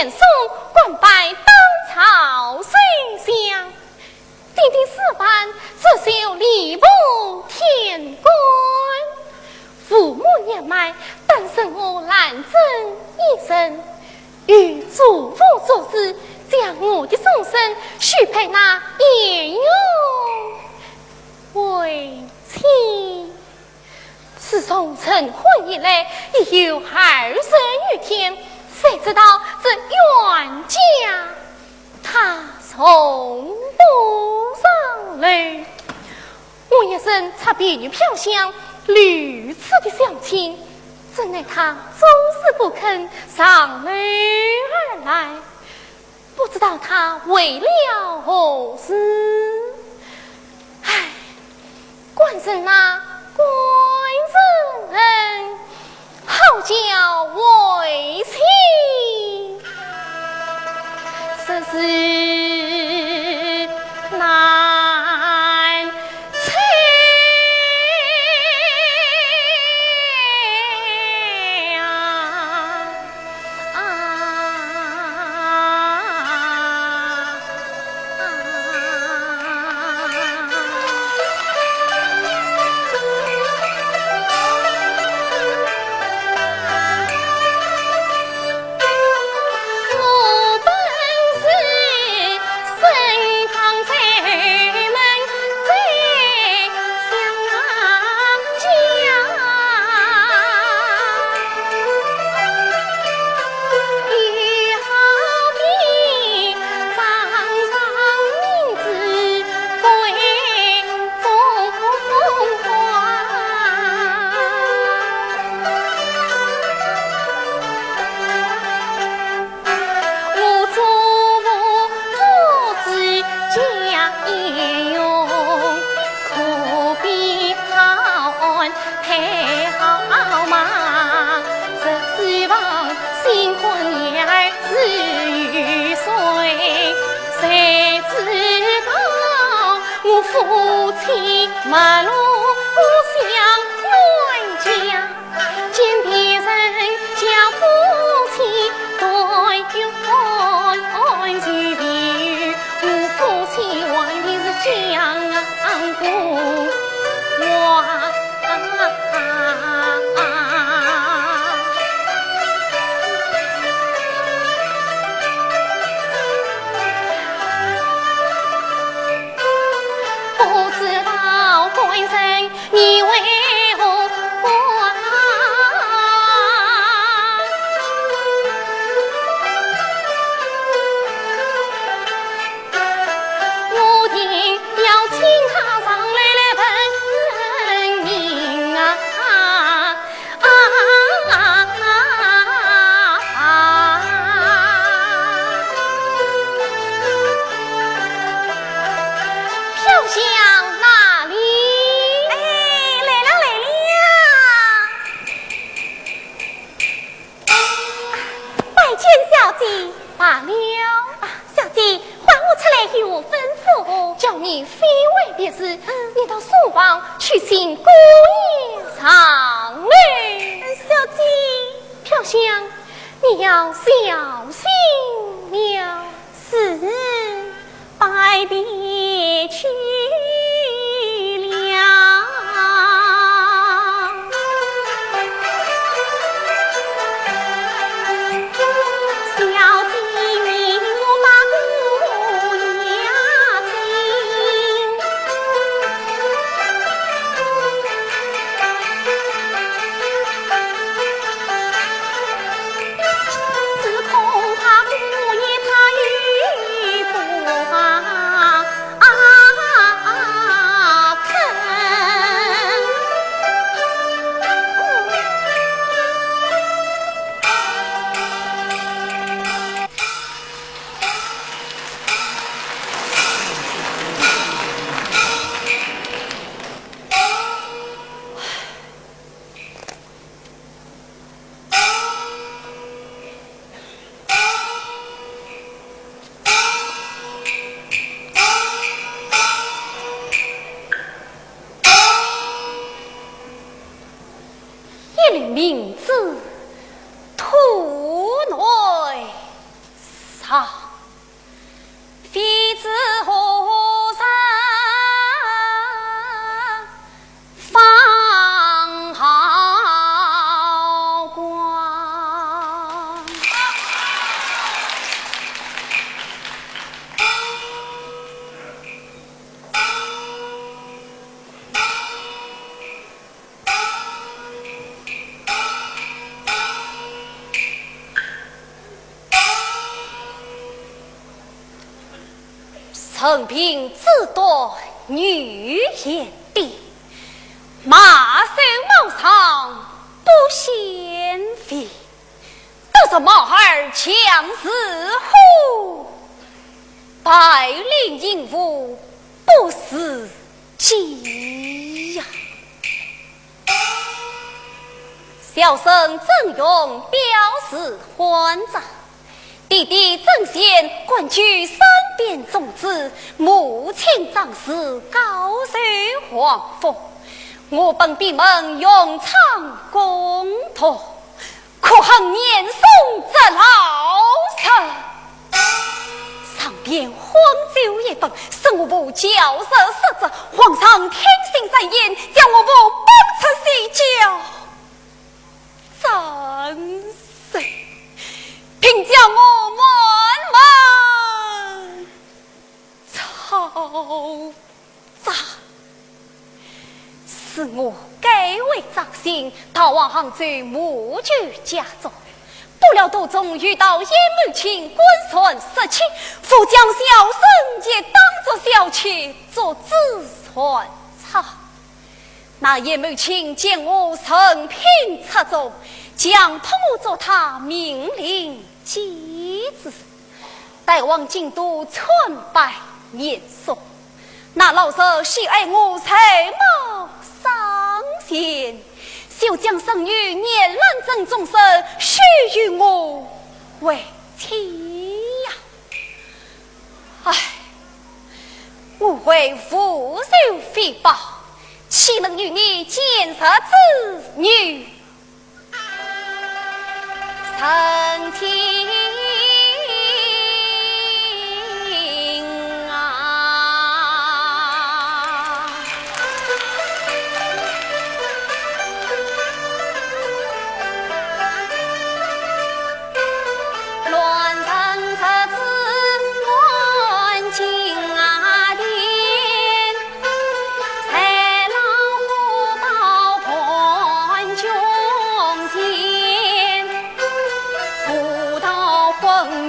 前送官拜当朝丞相，弟弟4番自修礼部天官。父母年迈，单生我难争一生，与祖父做事，将我的终身许配那严勇为妻。自从成婚以来，已有2生余天，谁知道这冤家他从不上来。我一生差别于飘香，屡次的相亲，怎奈他终是不肯上来而来，不知道他为了何事。唉，官人啊，官人，好叫为妻，实是难成夫妻马路相冤家，见别人家夫妻对冤结比，我夫妻为的是江湖冤。你为何我定要请他上来问明啊！飘香哪里？罢了小姐，唤我出来与我吩咐，叫你非为别事，你到书房去请姑爷上来。小姐，飘香，你要小心了，是拜别去了。名字土内好，妃子何上放好光。臣凭自夺女言帝，马首冒上不嫌肥，都是毛儿强似虎，百灵应付不思计呀。小生郑勇表示欢赞，弟弟郑贤冠居三边宗旨，母亲长史高寿皇封，我本闭门永昌公托，可恨年送这老臣。上边荒酒一本，生我部教授失职，皇上听信谗言，叫我部崩出西郊。真是凭叫我满门抄斩，是我改为掌心，逃往杭州募居家中，不料途中遇到叶母亲官船失窃，复将小生也当作小妾做自传抄。那叶母亲见我生平出众，将托我做他命令妻子，带往京都春拜年送。那老舍喜爱我才貌上贤，就将生女年兰正终身许与我为妻呀。唉，我为父受非报，岂能与你见识子女？曾经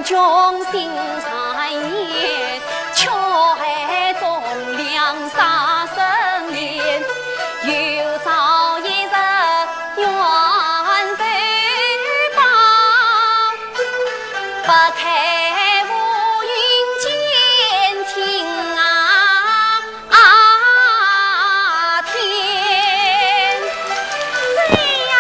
中心谗言，却还忠良杀生莲，有朝一日愿受报，不开乌云见晴天。谁呀？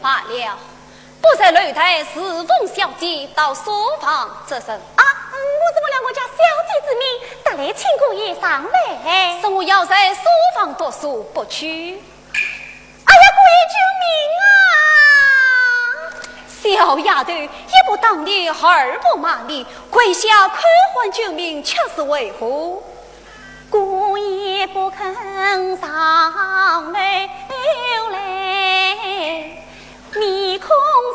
罢了，不在擂台侍奉小姐到书房这声啊！我怎么了？我家小姐之命，得来请姑爷上来。说我要在书房读书不去。哎呀，姑爷救命啊！小丫头一不当你，二不骂你，跪下叩还救命，却是为何？姑爷不肯上来面孔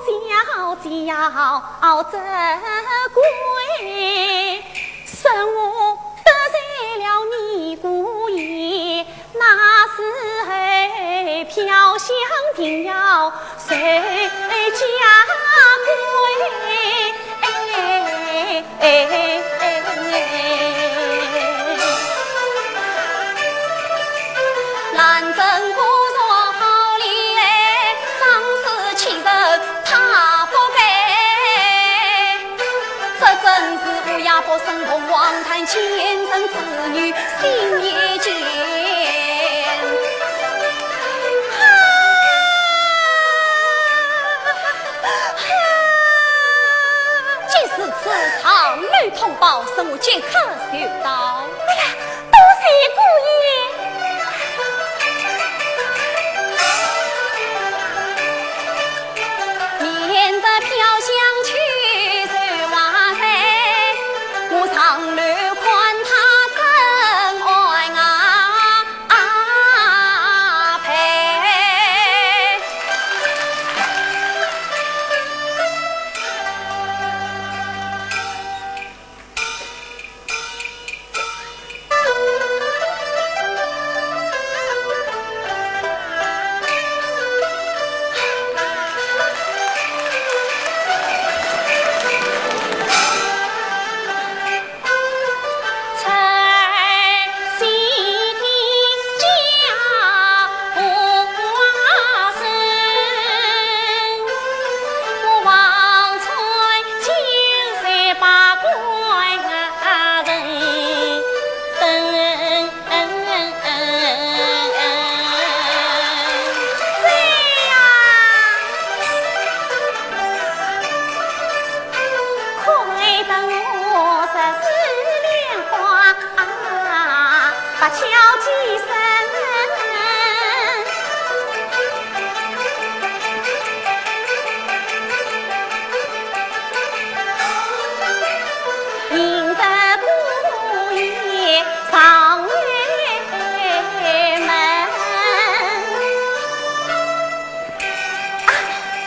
小姐要这贵，生我得罪了你姑爷，那时候飘香定要谁家归？兰正姑说好理丧事其实他不该，这真是乌鸦不生红花望谈前生子女心也见。即使此场女同胞，使我即刻受到。哎呀，多谢姑爷。免得飘香去手瓦塞，我长路宽他真爱陪。敲几声，引得姑爷上门。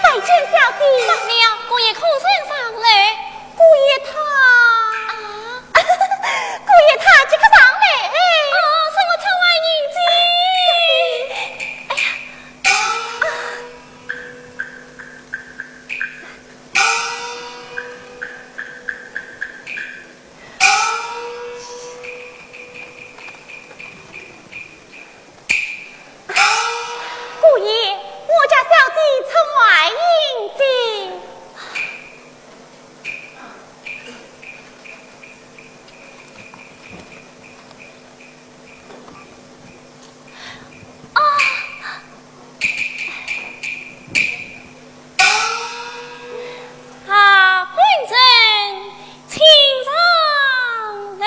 拜见小姐。罢了，姑爷可曾上来？姑爷他姑爷他这个上来。姑爷，我家小姐出外迎接。官人，请上来。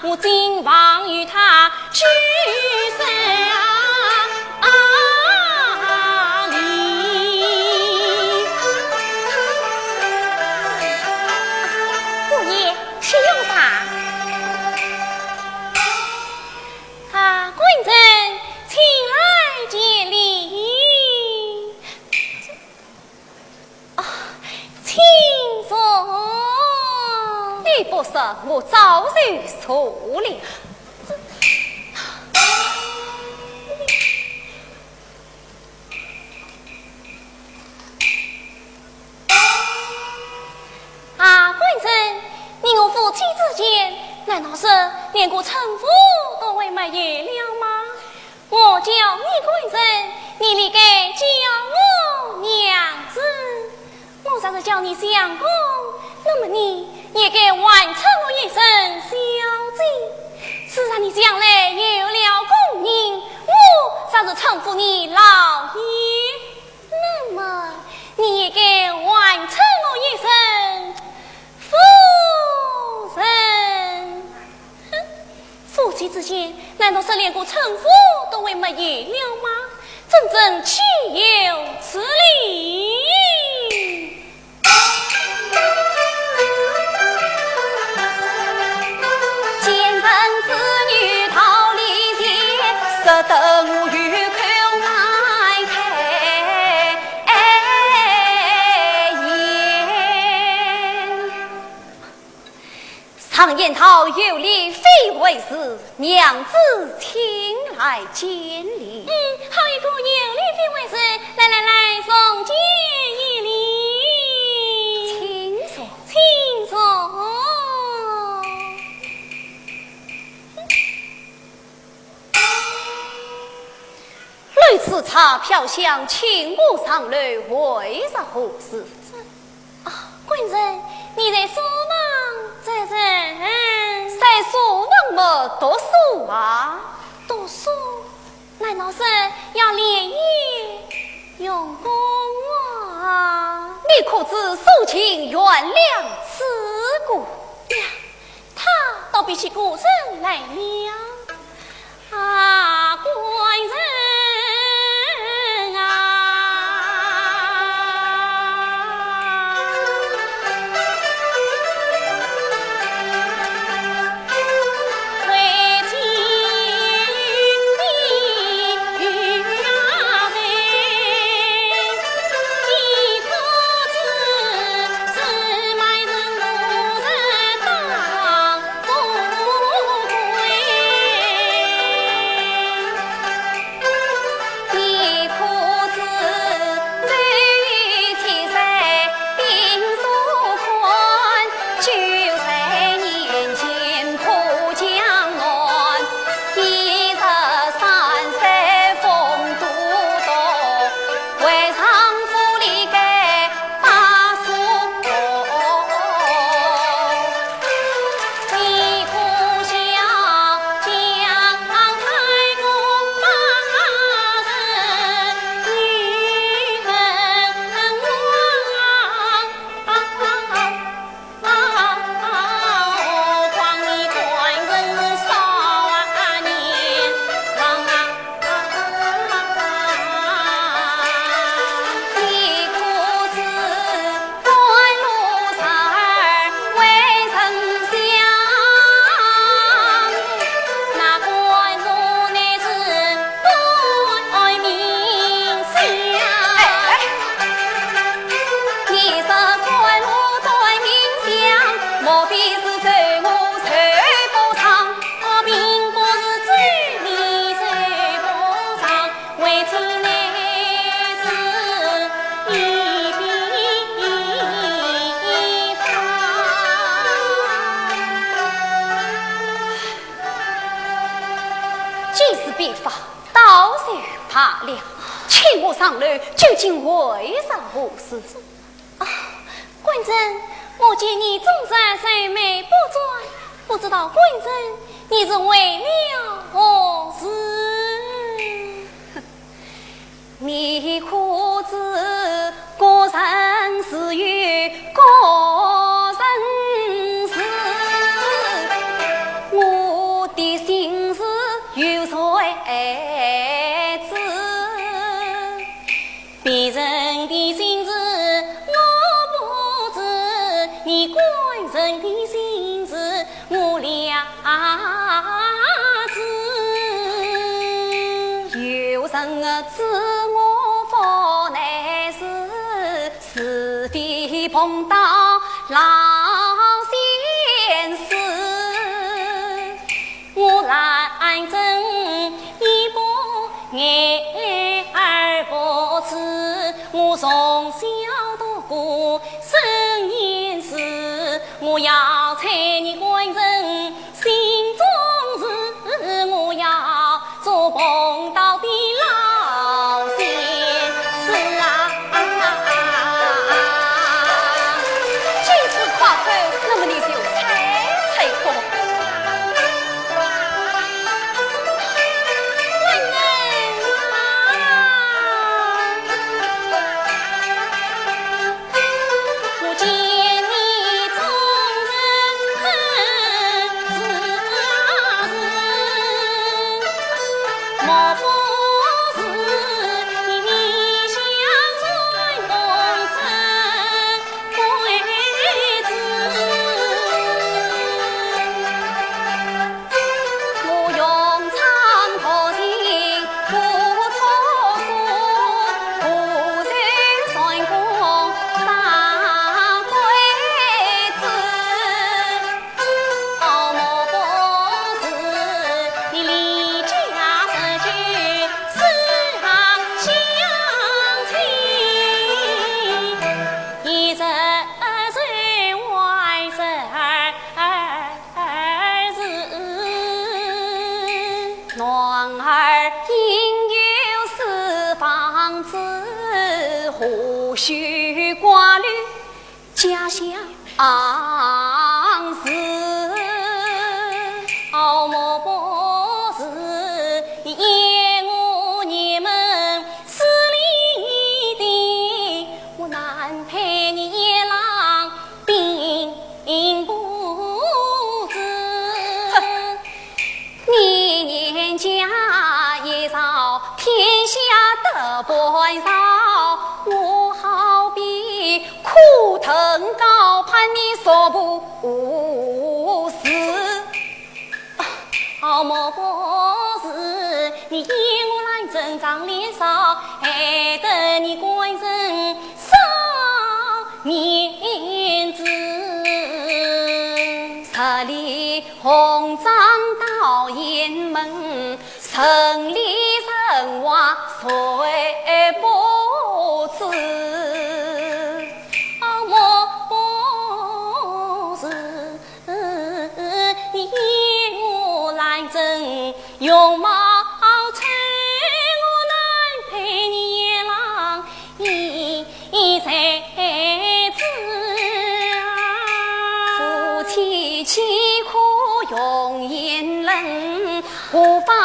我今望与他举手礼。姑爷，请用吧。官人，请来接礼。请坐。你不是我早就说了。官人，你我夫妻之间，难道是连个称呼都未没有了吗？我叫你官人，你理该叫我娘子。我若是叫你相公，那么你也该完成我一声小姐。是让你将来有了功名，我若是称呼你老爷，那么你也该完成我一声夫人。哼，夫妻之间难道是连个称呼都未没有了吗？真正岂有此理！见人子女逃离间，识得我与口迈开言。常言道，有理非为师，娘子请来见礼。好一个有理非为师，来，奉见一礼。请坐，请坐。类似茶飘香，请我上楼，为啥何事？官人，你在书房在在书房么读书啊？读书，难道是要连夜用功啊？你可知素琴原谅此故呀？他倒比起古人来了啊，官人。请我上楼，究竟为啥何事？官人，我见你总在愁眉不转，不知道官人你是为了何事？你可知个人是与个人事，我的心事有谁知？别人的心事我不知，你官人的心事我了知。有人知我方乃是地碰到老先生，我来真一步眼而不知，我从小读过圣言诗，我要猜你官人心中事，我要做公道的老先生啊！这次夸口，那么你就猜过。我见你终日家乡是莫不是言我你们势利的，我难陪你夜郎并不知，你年家也少，天下得本少，我好比苦藤高攀你所不是，莫不是你引我来征战连少，害得你官人少面子，十里红帐到雁门，城里人话谁不知，莫不是你引我来征用马催我难陪你夜郎一才子，夫妻凄苦用眼冷，何妨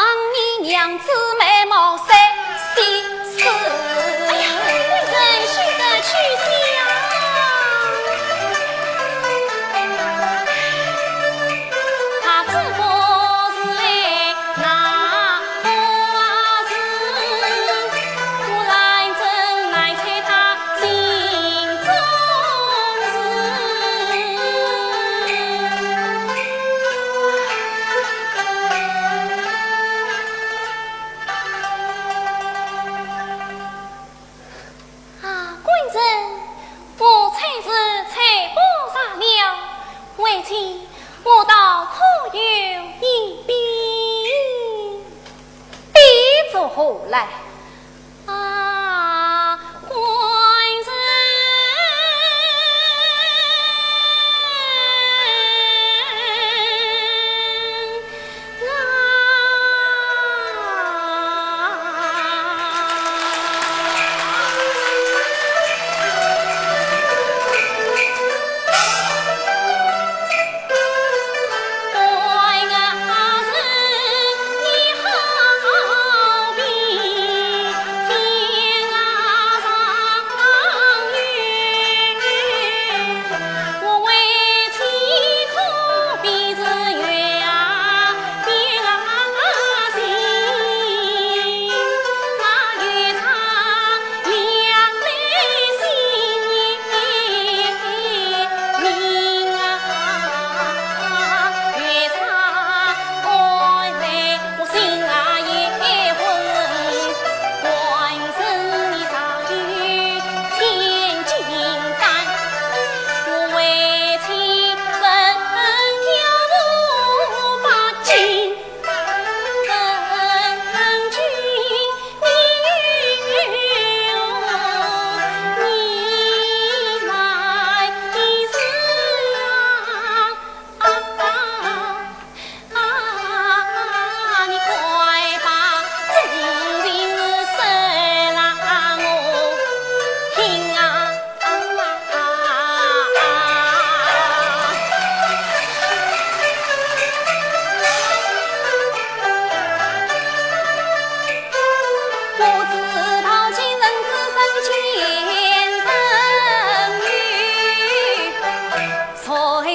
你娘子美貌三心思。哎呀，贵人须得去想，他只不是来拿我是，我来征来猜他心中我才是猜不上了，为妻我倒可有一笔，笔作何来？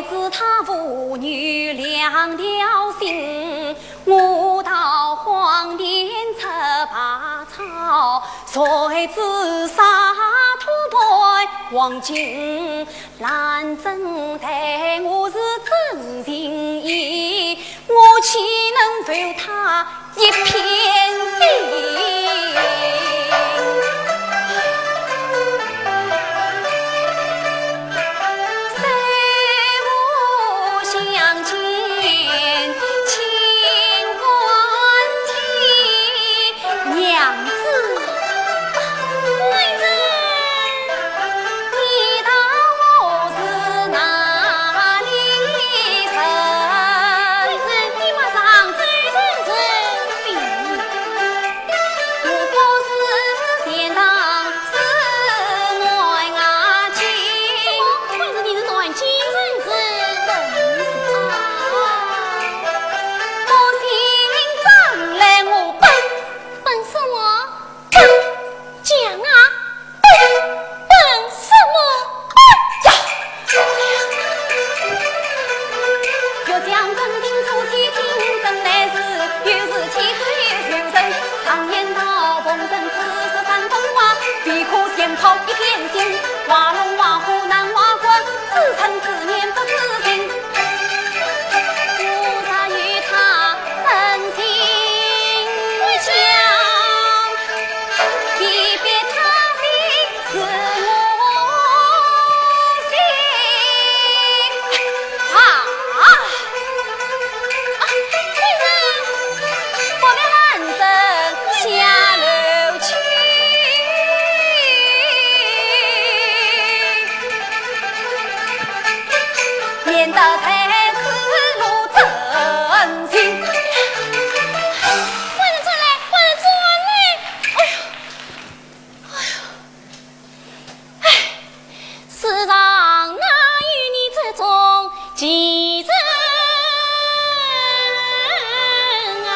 官知他父女两条心，我到荒田吃拔草，谁知沙土背黄金，兰真待我是真情意，我岂能负他一片心？心，画龙画虎难画魂，自称自念不自信。菩萨与他深情为相，离别他的是我心啊！今日我们安正下楼去。免得才此路真心。快点转来，快点转来！哎呦，哎呦，哎，世上哪有你这种奇人啊！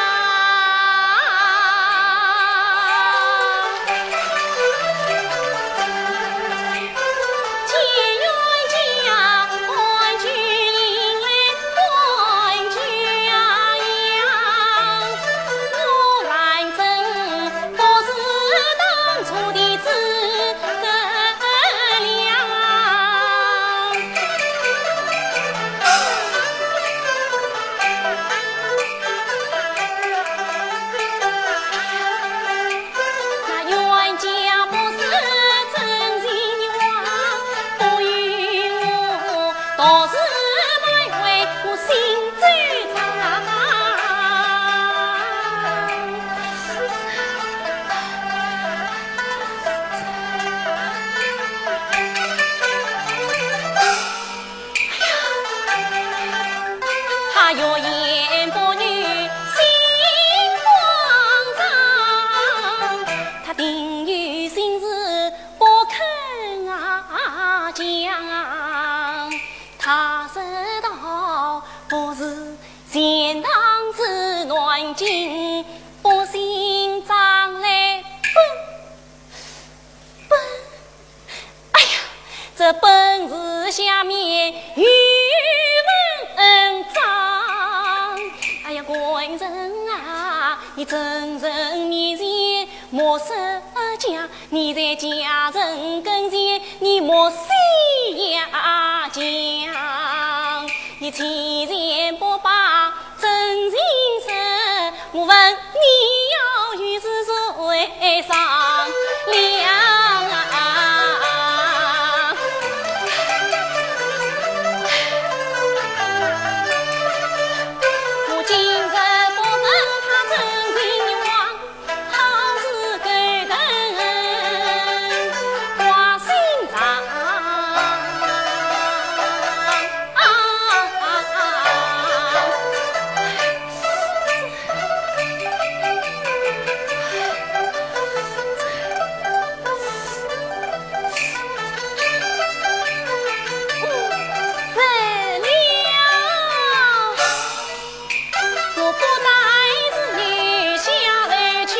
结缘家，欢聚迎来欢聚呀呀！我来真不是当初的知了。那冤家不是真心话，不与我倒是埋为我心最长。他若言不女心慌张，他定有心事不肯讲。他知道不是钱塘之乱境，不信长来本。哎呀，这本事下面有文章。哎呀，官人啊，你真人面前莫设假，你在家人跟前你莫细呀讲，你欺人不把真心实，我问你要与是谁商量啊？我今日不问他真心话，好事给人挂心上。我不带子女下来去，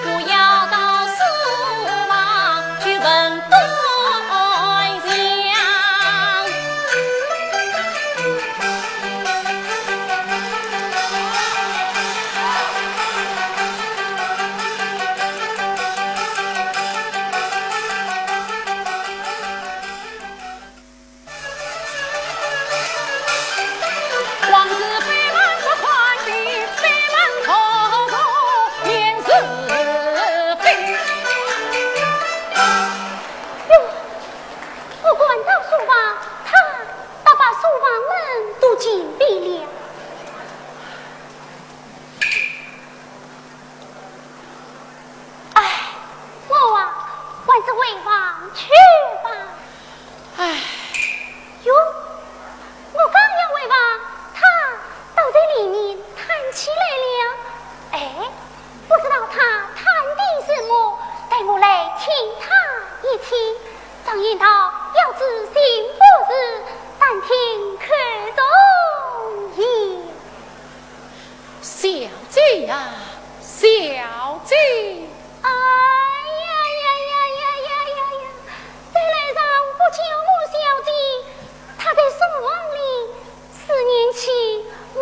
我要到书房去问对象。王子飞满不欢喜，飞满口口面是非。我管到书房，他倒把书房门都紧闭了。哎，我啊，还是回房去吧。哎，哟，我刚要回房，他倒在里面弹起来了。哎，不知道他弹的什么，带我来听他一听。常言道，要知心不是，但听客中意。小姐。哎呀呀呀呀呀呀呀！再来让不救我小姐，她在书房里4年前我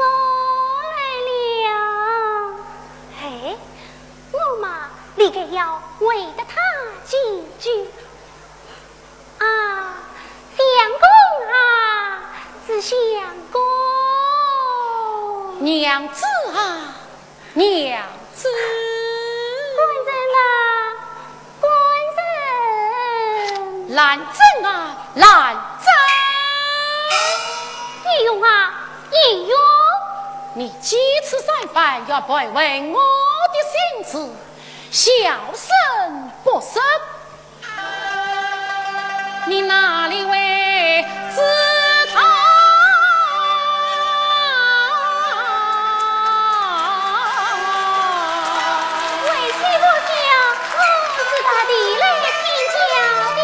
来了。哎，我嘛立刻要为得她几句。啊，相公啊，是相公。娘子啊，娘子。兰正啊，兰正！义勇啊，义勇！你几次三番要背问我的心思，小声不声。你哪里会知道？为妻不想，我是他的来亲家的。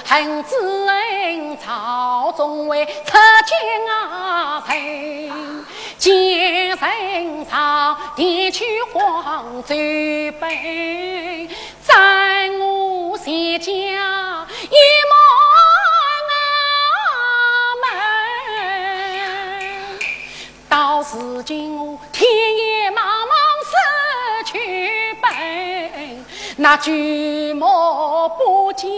恨之恩朝中为出京啊臣，见人朝地去黄州北，在我谢家一门，到如今我天也茫茫失去本，那举目不见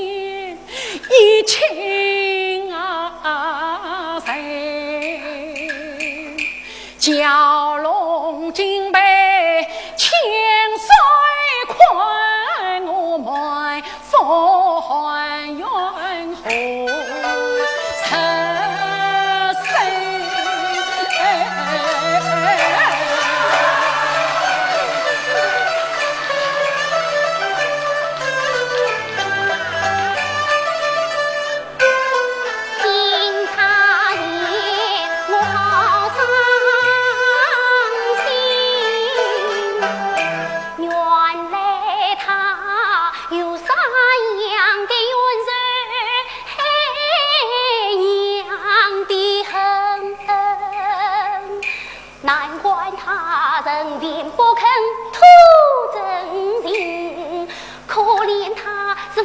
一情啊谁，蛟龙金杯千岁困，我们风云后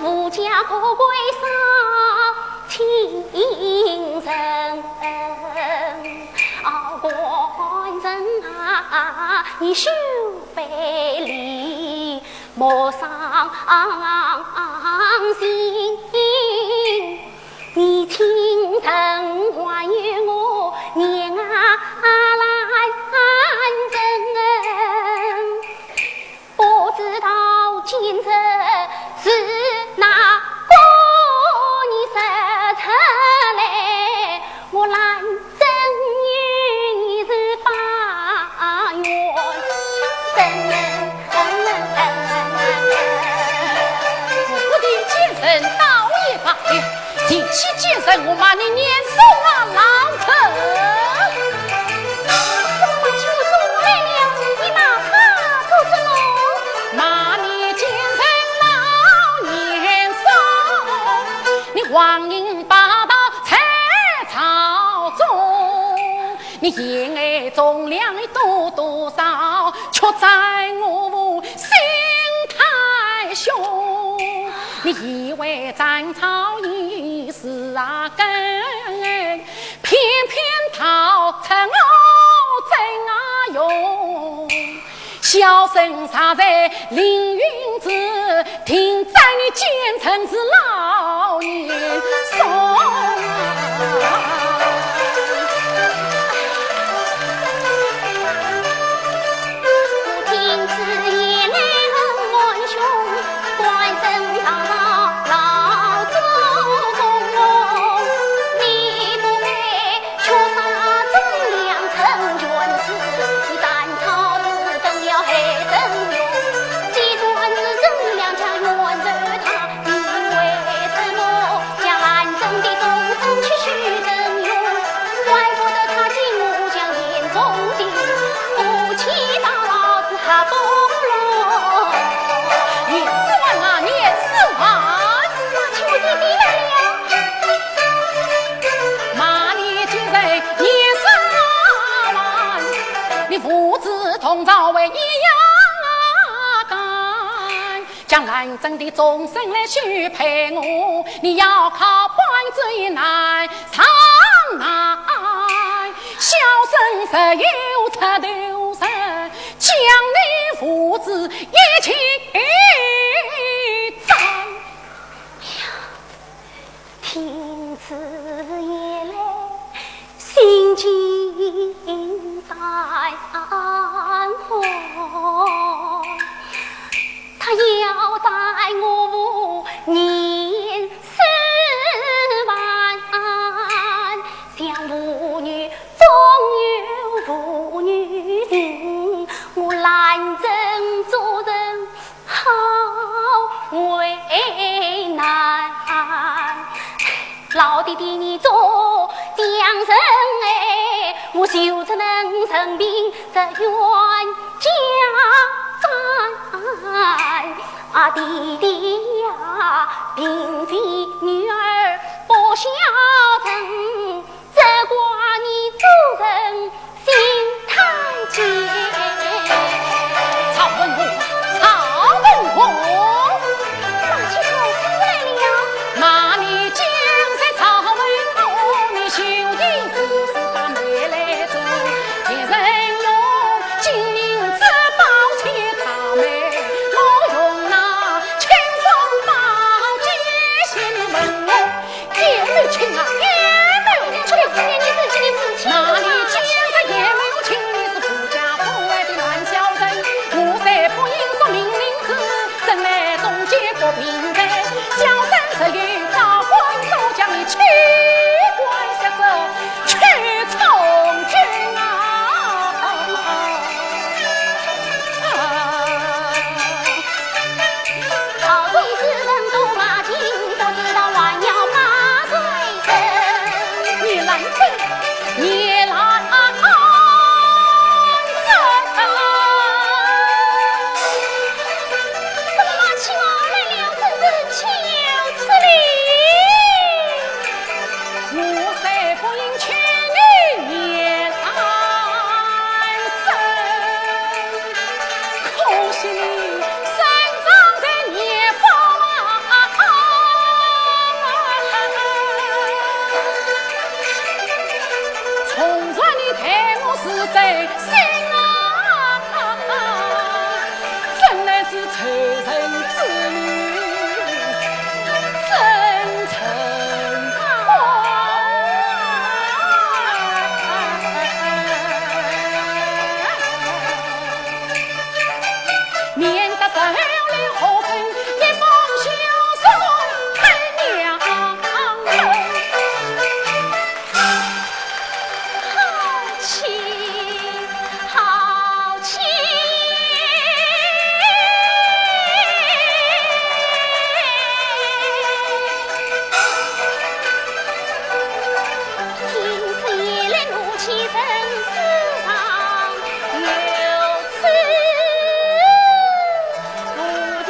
无家可归少情人，官人啊，你休别离，莫伤心。你亲曾还与我念真，不知道今日是哪个你说出来，我兰真与你是把缘深。我的精神倒也罢了，提起精神我骂你年送啊老臣。我就说来了，你骂他做什么？骂你精神老年少，你荒淫霸道在朝中，你言爱重量多少，却在我心太凶。你以为战朝一时根，偏偏逃成真用。小生杀在凌云子，听在你奸臣之老年送听此言将来真的终身来许配我，你要靠半嘴难常难，小生实有出头人，将你父子一起葬。天子夜来心惊胆寒，他要带我年4万，像妇女总有妇女情，我懒人做人好为难。老弟弟你做将生我就只能生病这冤家弟弟呀，并非女儿不孝顺，责怪你做人心太急。曹文虎，马起头出来了，骂你江山曹文虎，你修定不是把妹来做，别人用金银之宝替他妹，我用那清风宝剑先问我，也没亲啊，也没亲，你自己的母亲那你江山也没有亲，你是富家不外的烂小人，我在不应做命令子，怎来东街过平台，小三十有高官都将你去官下走，去从军啊！好中之人都马金，不知道还要马最深。你来真，你来真。怎么马起我来了，真是求此理。我虽不应娶你也来真，可惜你生长在孽方从传你待我是贼心真乃是仇人之女，真诚免得受了后根一封休送太娘好气，好气！听此夜来怒气声四上，有此不敌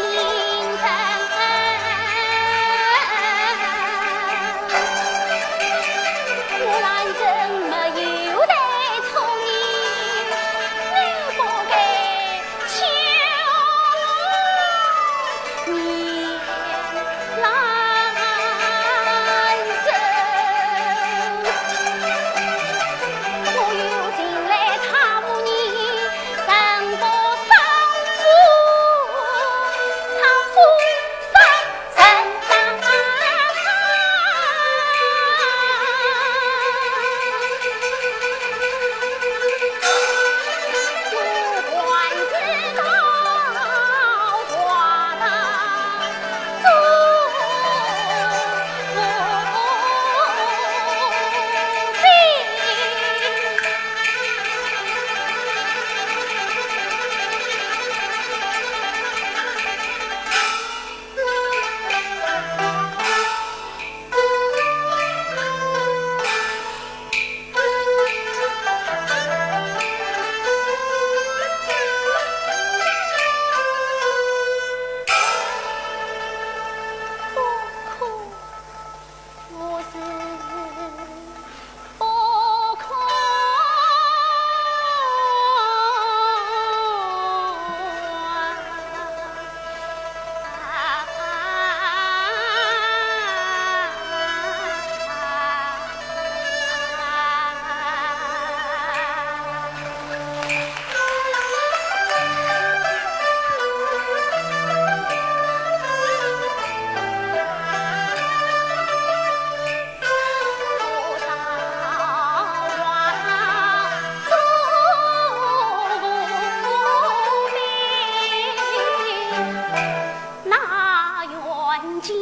冤家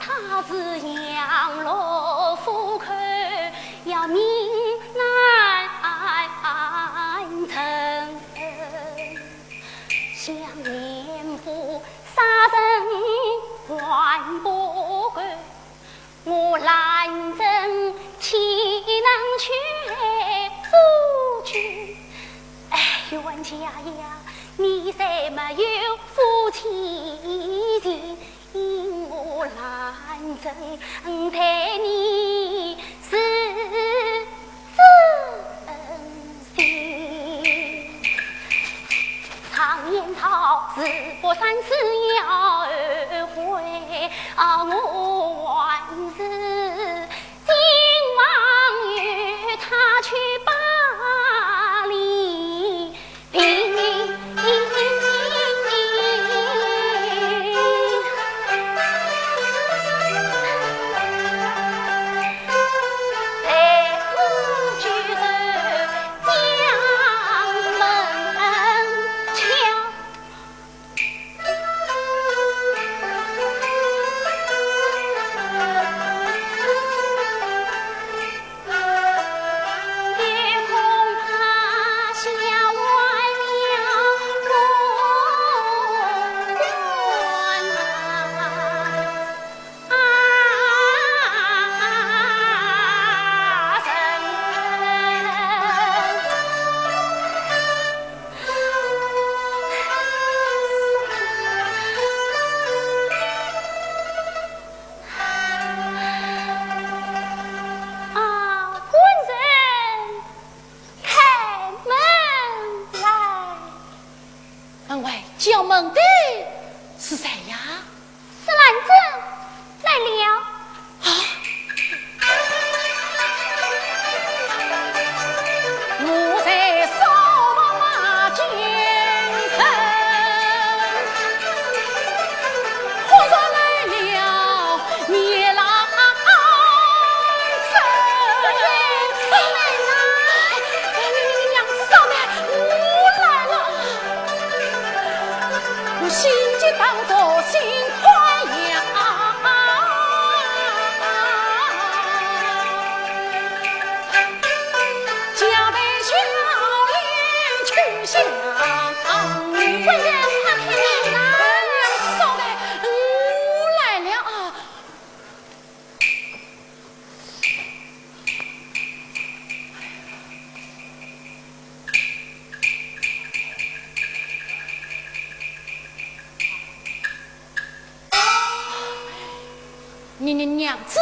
他是养老夫口，要命难成。想念夫杀人还不够，我难忍岂能却夫君？哎，冤家呀，你再没有夫妻情，因我难忍待你是真心。常言道，日过三次要二回，我还是今晚与他去巴黎平。叫门的是谁呀？是兰子来了。啊！我在扫马京城，皇上来了，你郎身。娘子上来，我来了。我心急当作心欢呀。加倍小脸去向你，官人他看你呢。少来，我来了啊！你娘子，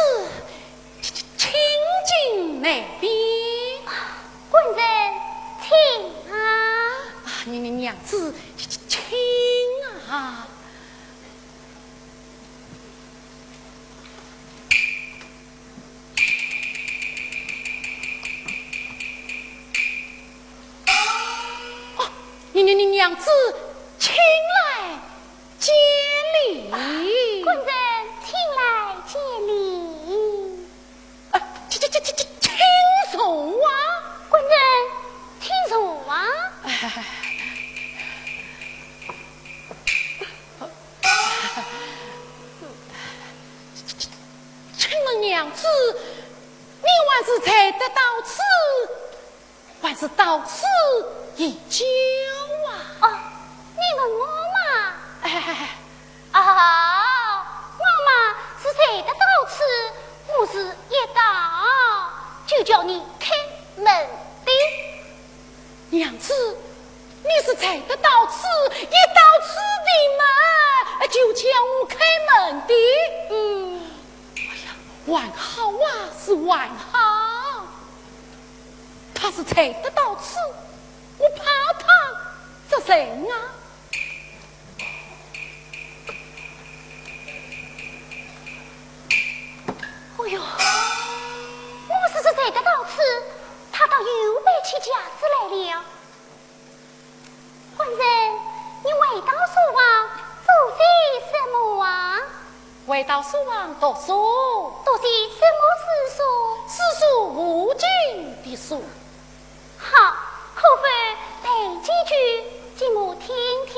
请进那边。官人，请啊！你娘子，请啊！哦，你娘子，请来接礼。官人，请来接礼。请坐啊！官人，请坐啊！请问娘子，你还是才得到此，还是到此一久啊？哦，你问我嘛？哎，我嘛是才得到此，我是一到就叫你开门的。娘子，你是才得到此，一到此的门，就叫我开门的。哎呀，还好啊，是还好。他是才得到此，我怕他这人啊。哎呦，我是才得到此，他倒又背起架子来了。官人，你为到书房做些什么啊？为到书房读书，读些什么诗书？诗书无尽的书。好，可否背几句，给我听听？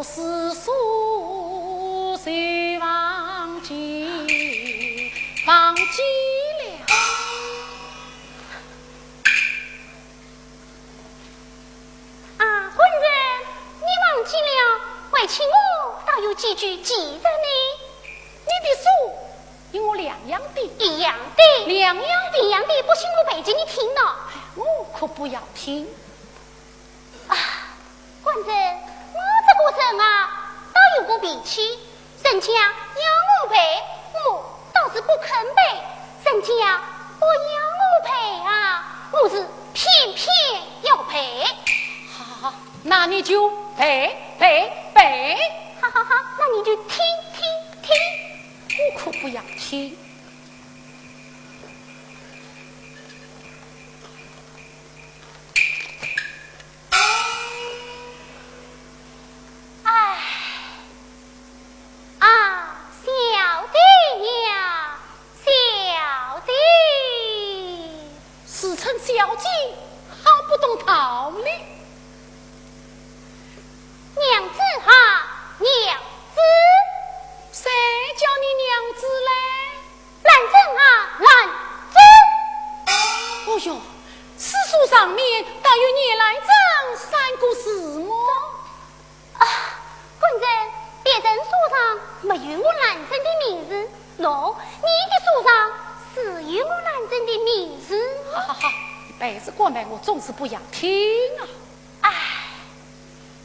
世俗谁忘记，忘记了。啊，夫人，你忘记了，为请我倒有几句记着呢。你的书与我两样的，一样的，两样的，一样的，不信我背给你听了。我可不要听。啊，官人，我这个人啊，倒有个脾气，人家要我背，我倒是不肯背；人家不要我背啊，我是偏偏要背。好，那你就背。好，那你就听。我可不要听。小弟呀，小弟，史称小姐，好不懂道理。娘子哈，娘子，谁叫你娘子嘞？兰真啊，兰真。哦哟，史书上面倒有你来证三个字么？官人，别人书上没有我兰真的名字，喏，你的书上是有我兰真的名字。好，背子过来，我总是不要听啊。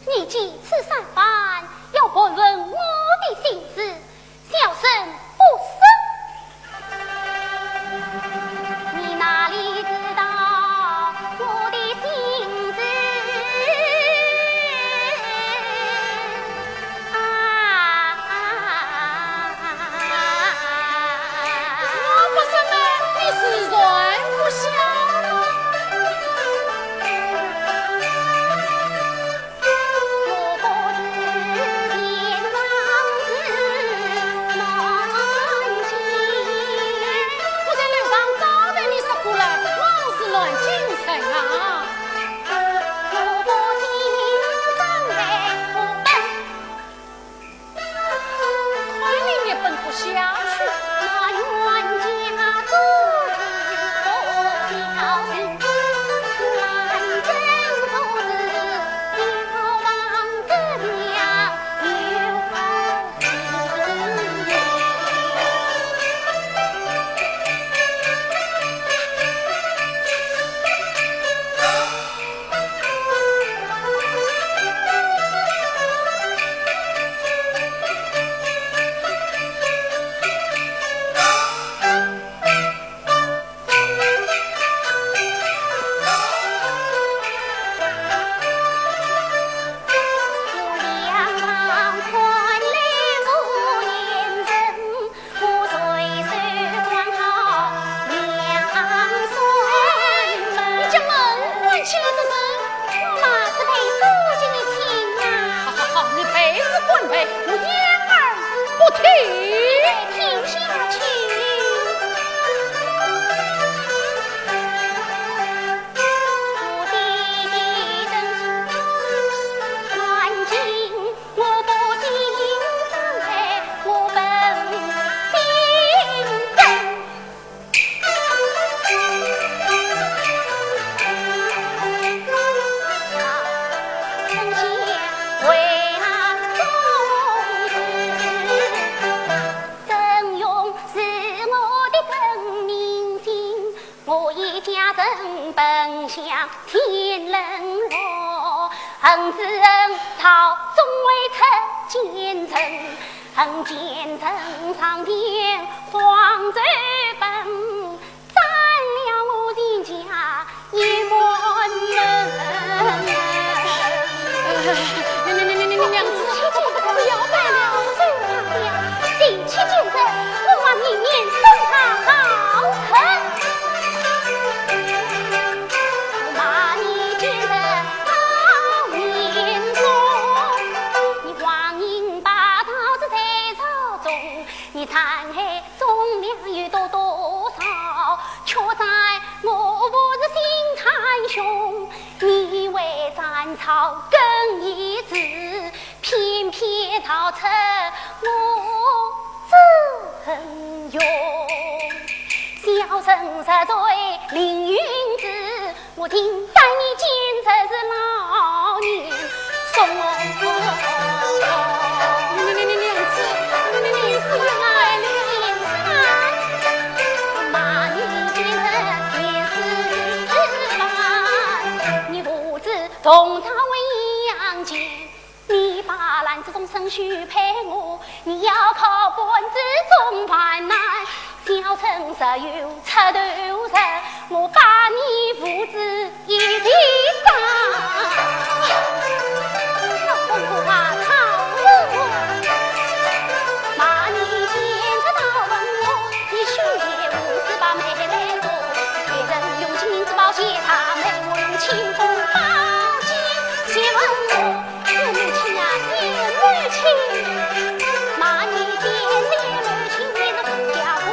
你既此三番，要不问我的心思，小生不生。你哪里知道我的心思？我不什么，你是软不下。恨之人朝终未曾奸臣，恨奸臣上天黄州本，斩了我人家一门你娘子，不要拜了，第七奸臣，我望明年送他好恨。你残害忠良有多少？却在我不是心太凶，你为斩草更一致，偏偏天逃出我怎用？小生实在凌云子，我听三年前这是老年送我。娘子，你是爱莲山，马你今日也是晚，你不知同朝为杨戬，你把篮子中生许陪我，你要靠本子中患难。小生实有出头人，我把你父子一起杀。老公公啊，操我！骂你坚持到问我，你兄弟无事把妹来做，别人用金子包谢他妹，我用清风包金。先问我有母亲啊，有母亲，骂你爹爹母亲才是富家婆。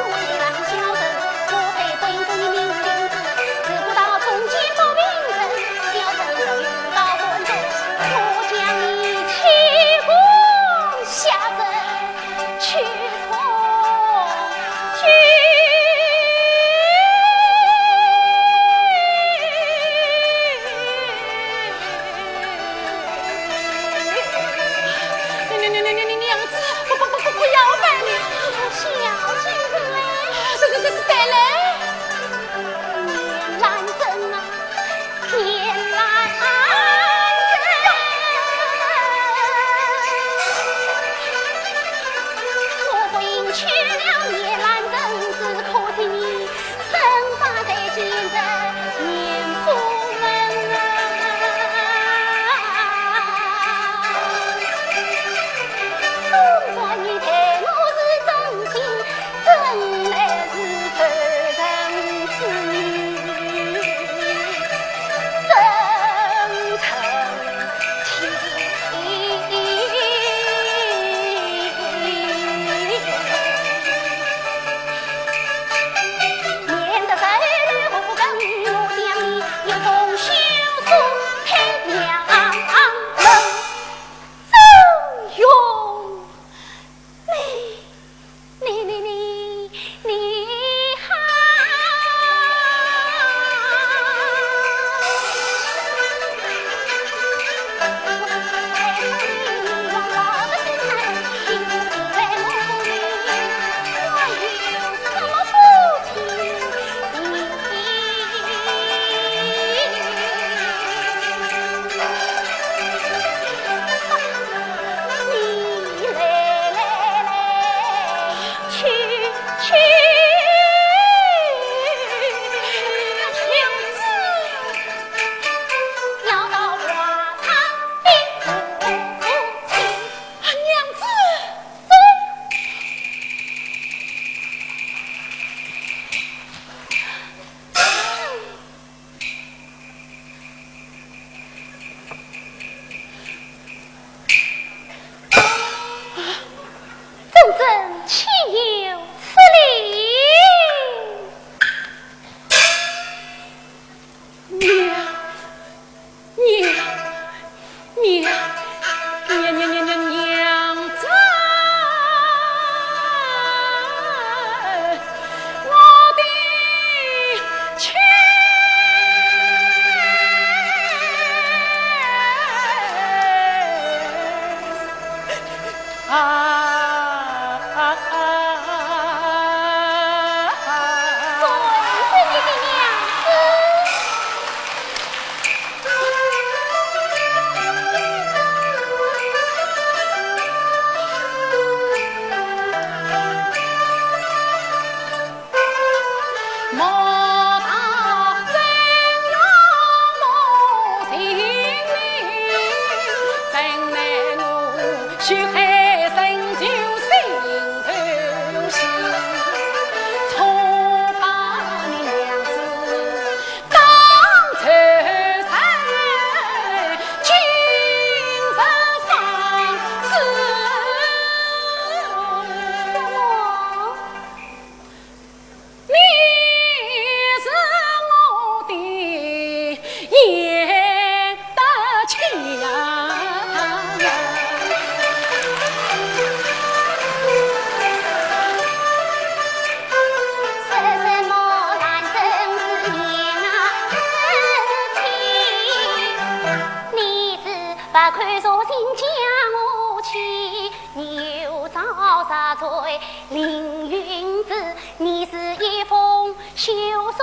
看索性将我去，牛早杀醉凌云子，你是一封休书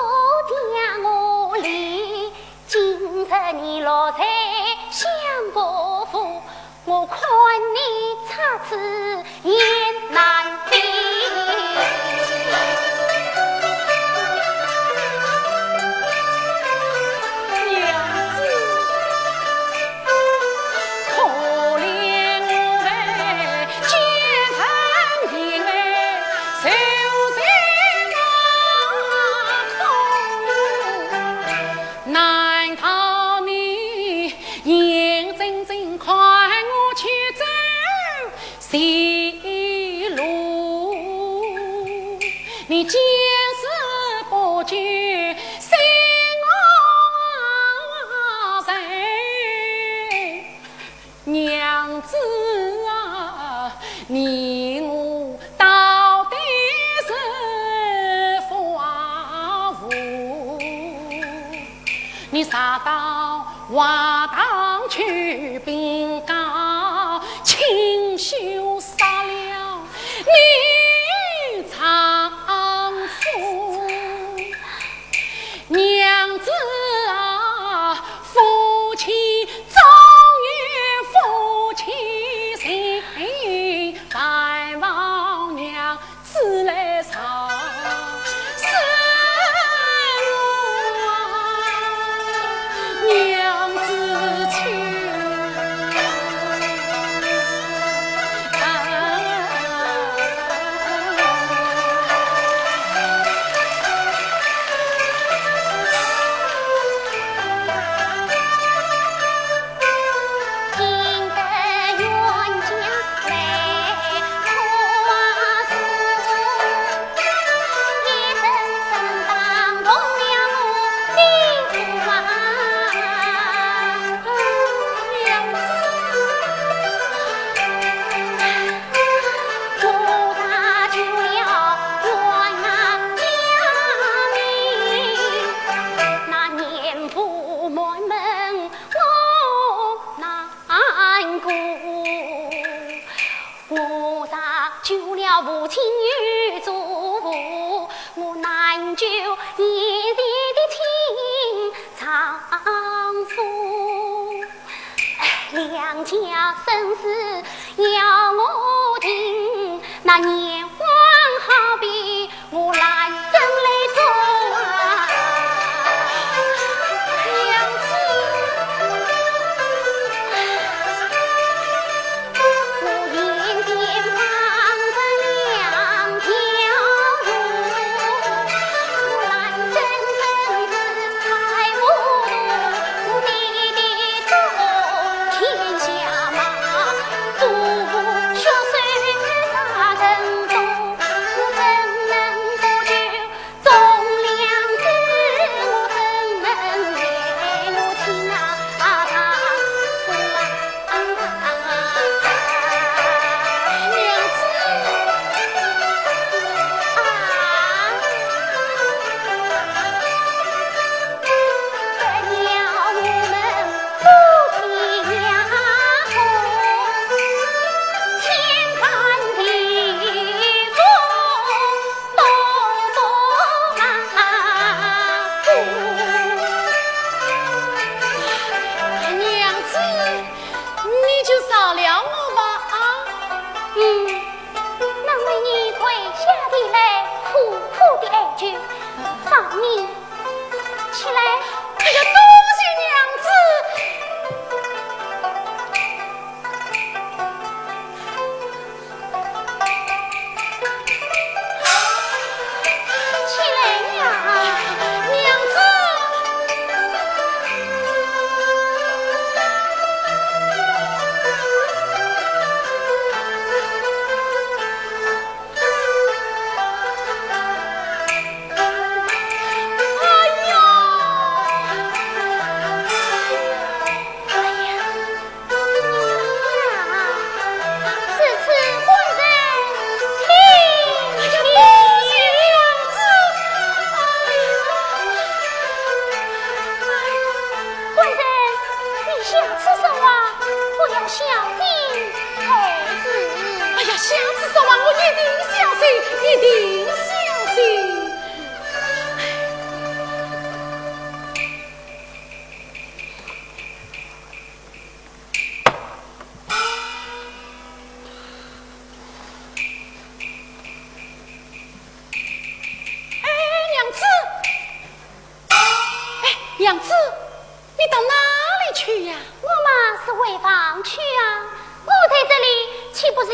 将我离，今日你落在相伯府，我看你差此言难避。你见识不绝心谁娘子啊，你我到底是夫妇，你杀到瓦当去禀告，亲兄杀了你丈夫，娘子啊，夫妻终于夫妻心，白毛娘子来唱。娘子去。救了父亲与祖父，我难救一地的亲丈夫。两家生死要我定，那年华好比我来生来做啊。天下马，祖血水杀人。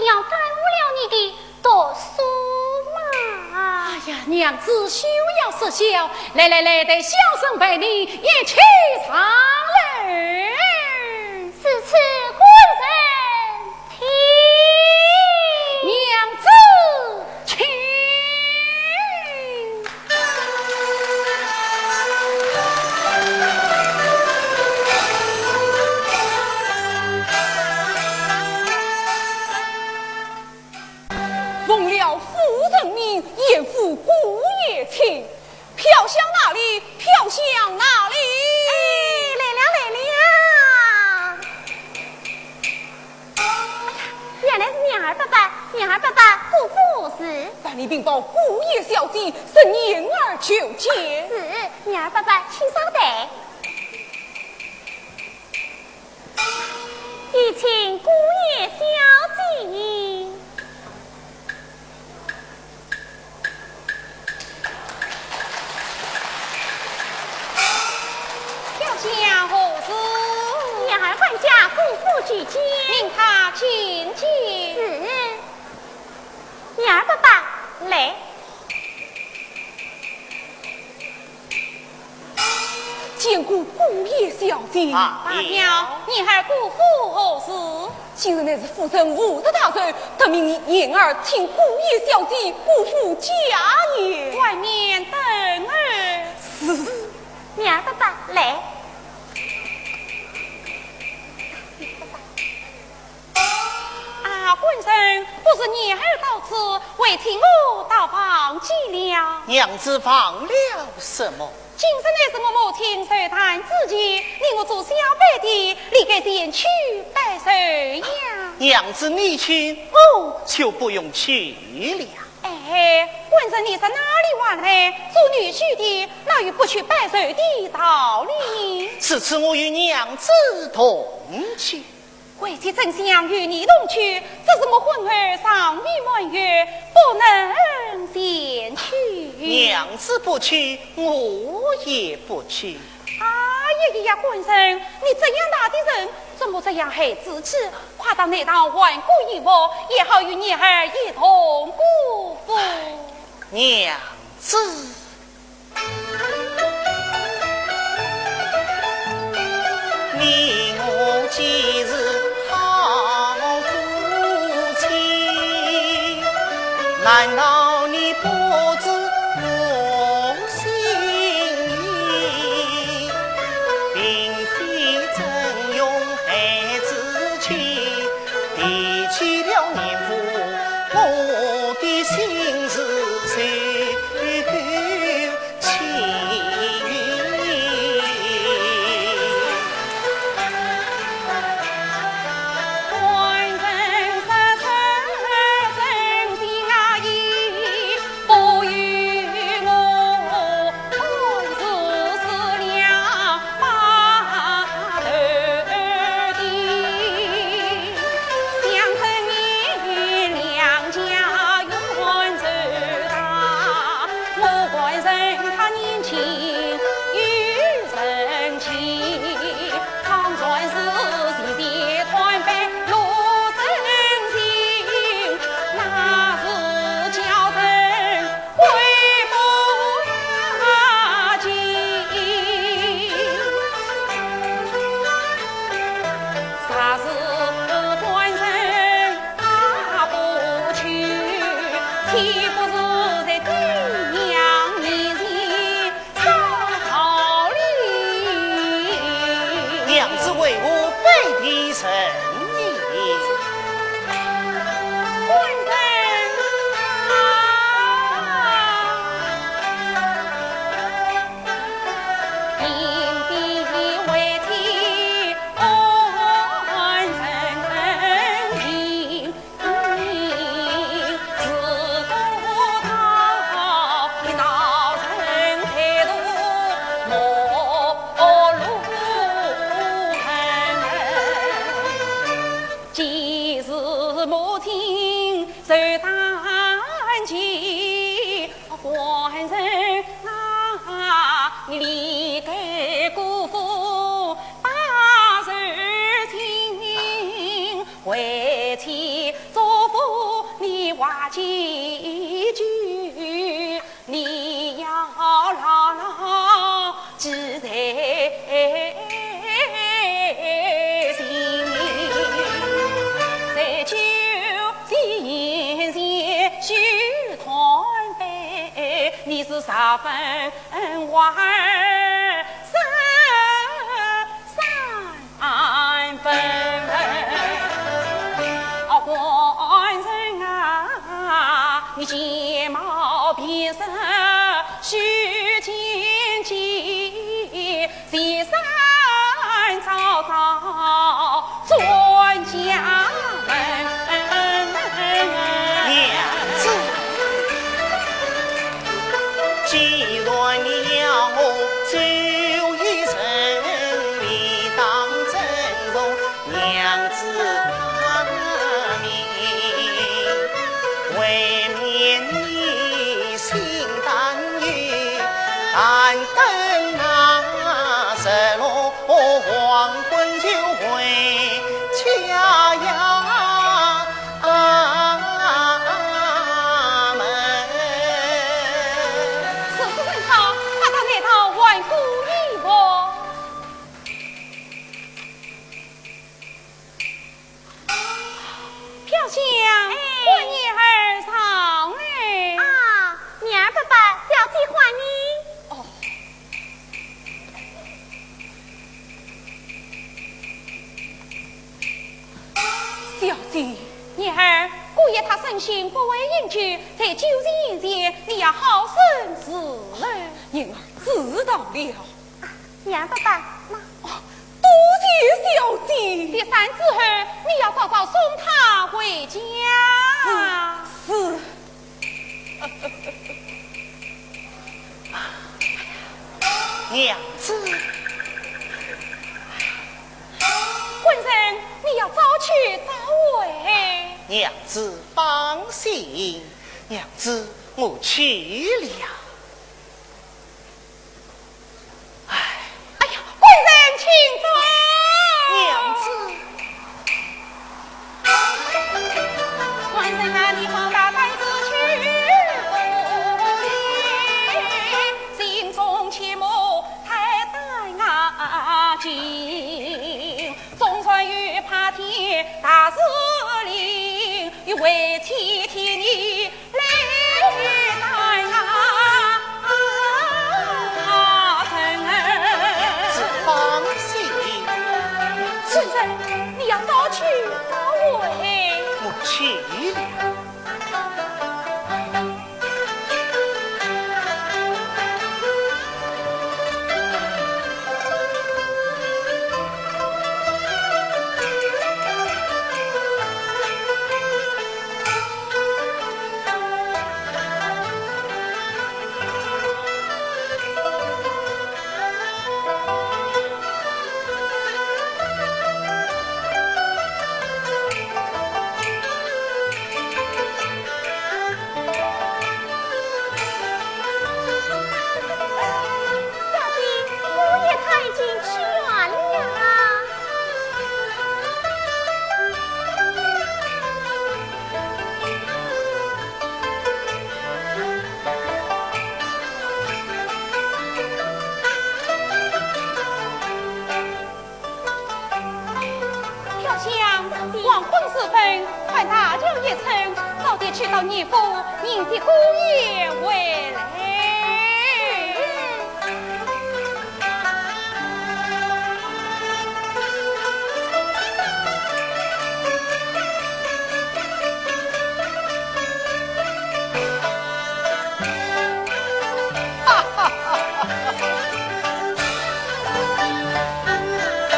要耽误了你的读书嘛。哎呀，娘子休要失笑，来，得小声陪你一起唱嘞。此婚人听，娘子请。奉了夫人命，严赴姑爷请，飘向哪里？飘向哪里？来了。原来是娘儿伯伯姑父是。办理禀报姑爷小姐，是言儿求见。是娘儿伯伯，请稍等。有请姑爷小姐。下何事？娘儿管家姑父举荐，命他请进。是。娘儿伯伯来。见过姑爷小姐。罢了，你还姑父何事？今日乃是夫人50大寿，特命你言儿请姑爷小姐姑父家业。外面等儿。是。娘儿伯伯来。本身不是你儿到此，为听我到房计了。娘子放了什么？今日乃是我母亲寿诞之期，令我做小辈的，立刻前去拜寿呀。娘子你去，我就不用去了。哎，问身你在哪里玩来？做女婿的哪有不去拜寿的道理？此次我与娘子同去。为妻正想与你同去，只是我婚儿尚未满月，不能前去。娘子不去，我也不去。呀，官生，你这样大的人，怎么这样害自己？快到那道万古一窝，也好与你儿一同辜负。娘子，你我今日好夫妻，难道你不知我心意？并非真用孩子气，提起了年父，我的心是谁情？官人实真心啊，一记在心。在酒宴前须团饭，你是十分玩三分。官人啊，你睫毛变色须见见，前山早早专家问。娘子，既然你要我走一程，理当尊重娘子他命，为免你心担忧，但等那日落黄昏就回家呀。女儿，姑爷他生性不为饮酒，在酒席宴前，你要好生自律。娘儿知道了。娘爸爸，多谢小姐。第三之后，你要早早送他回家。是。娘子，浑身你要早去早回。娘子放心，娘子我去了。哎呀，浑身请走。娘子，浑身啊，你放大胆子去行，心中切莫太大眼睛。总算与怕天大事灵，与为妻替你来担只放心，先生，你要早去早回。我去了。黄昏时分，快大酒一场，早点去到你府，迎接姑爷回来。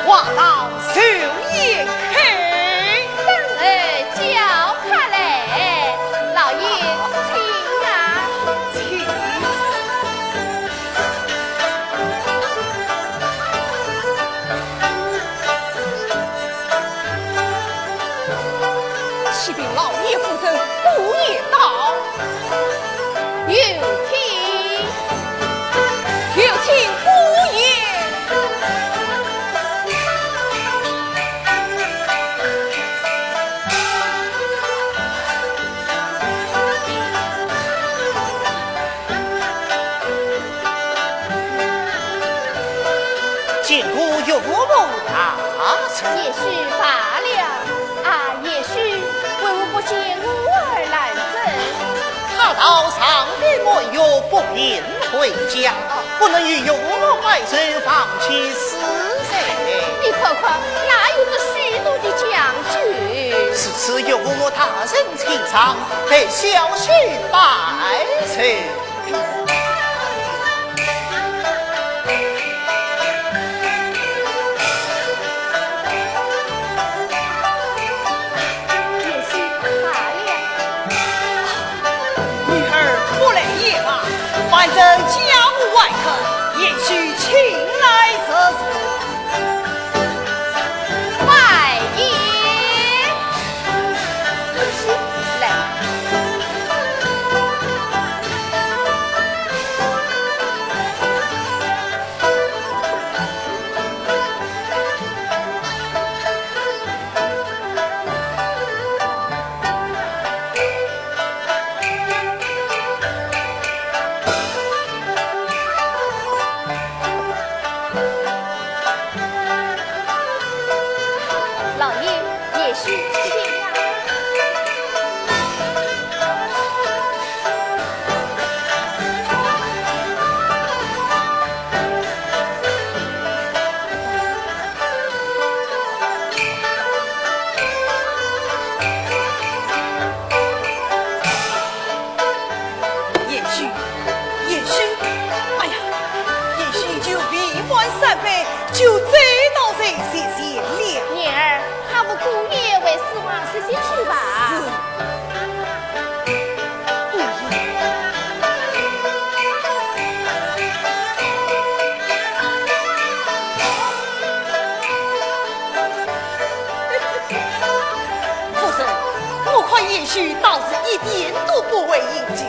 话到寿宴开，叫开来，老爷请啊，请。岳母大臣。也许罢了啊，也许为我不见我儿来整。他到上边没有不便回家，不能与岳母外甥放弃私人。你看看，哪有这许多的将军？是此岳母大人情长，得小婿拜辞。反正家务外客，也许请来设事。拜爷，来。就这道人谢谢了。女儿，还不姑爷为死亡谢谢去吧。夫人，我看也许倒是一点都不为应景。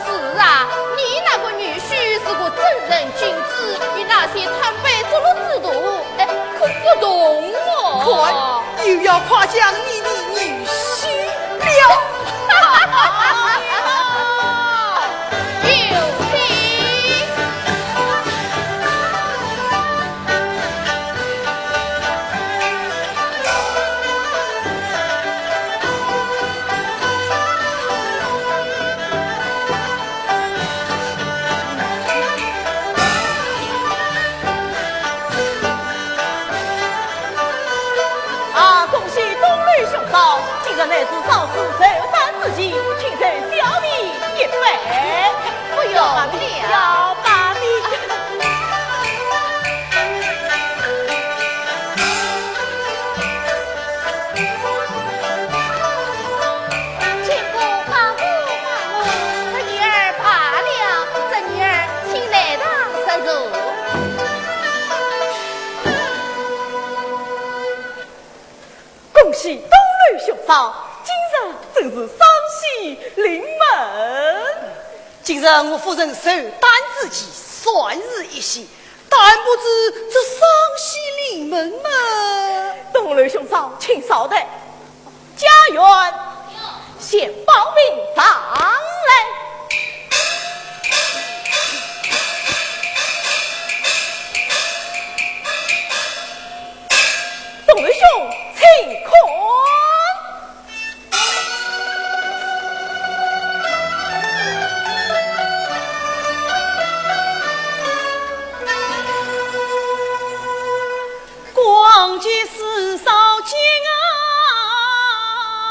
是啊，你那个女婿是个正人君子，与那些贪杯做了制度，哎，可不懂哦。快，又要夸奖你的女婿了。乃是少时受担自己，请受小弟一杯。不用了，要把你。请公放我，这女儿罢了，这女儿请来堂上坐。恭喜东吕兄嫂，今日真是双喜临门。今日我夫人寿担自己，算日一喜，但不知这双喜临门嘛。东吕兄嫂，请稍等，家园先报名上来。东吕兄，请看。光见四少见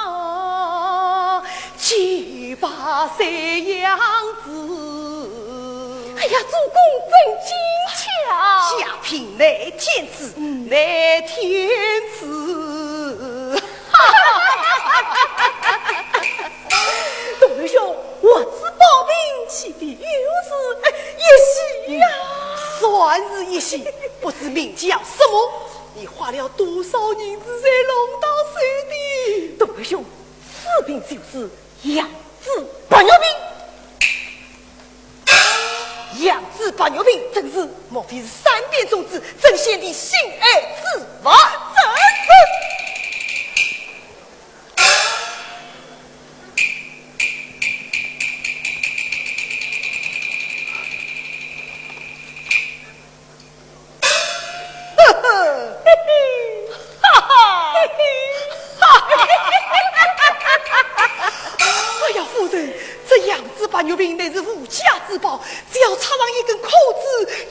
啊，7、8岁样子。哎呀，主公真精巧，下品乃天子，乃天子。东吕兄，我自报名起的又是一喜呀，算是一喜，不知名叫什么？你花了多少银子才弄到手的？东吕兄，此病就是养子白牛病。养子白牛病，真是莫非是三变种子，真显的性爱之王？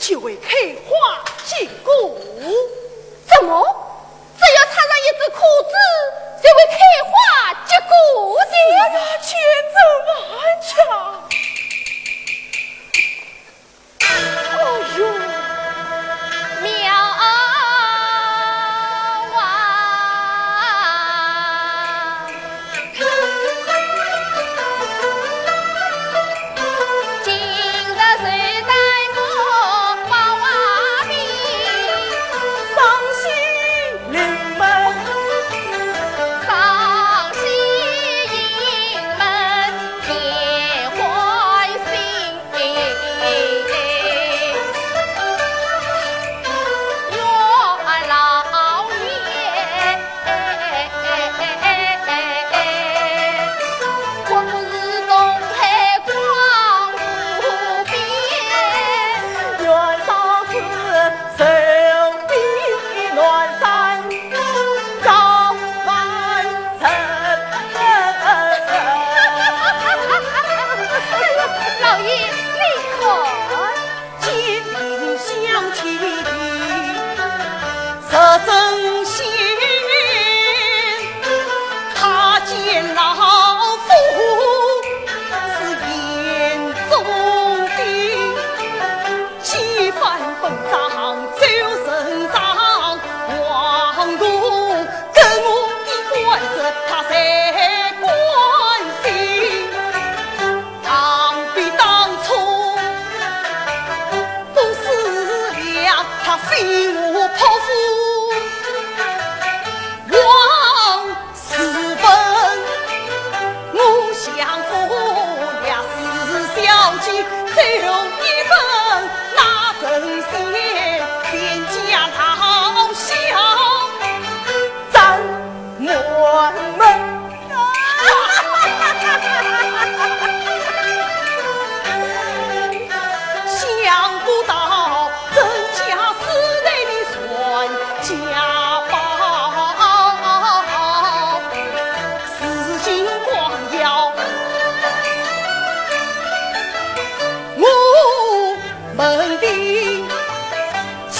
就会开花结果。怎么？只要插上一只裤子，就会开花结果的？千真万确。哎呦，妙啊！今日谁在我包娃边，伤心临门，伤心临门天怀心。愿老爷光是东海光无边，愿嫂子手比暖山高万层。老爷你看，结命相提实真心，他见老夫是眼中钉，几番奔张走身上，王公跟我的官职他才关心，倘比当初不思量，他非我泼妇。王私奔，我相夫俩是小姐，最后一分那阵线，全家讨笑咱满门。想不到真家死内的传家宝，事情光耀我们的家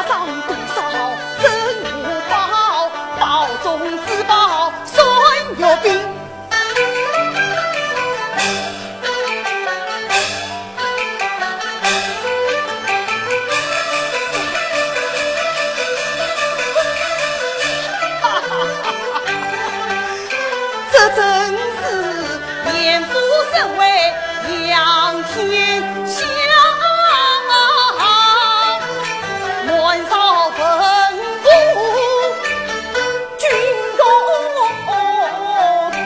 长多少真无宝，宝中之宝算有病。这真是年富身为仰天下，满朝文武军功臣。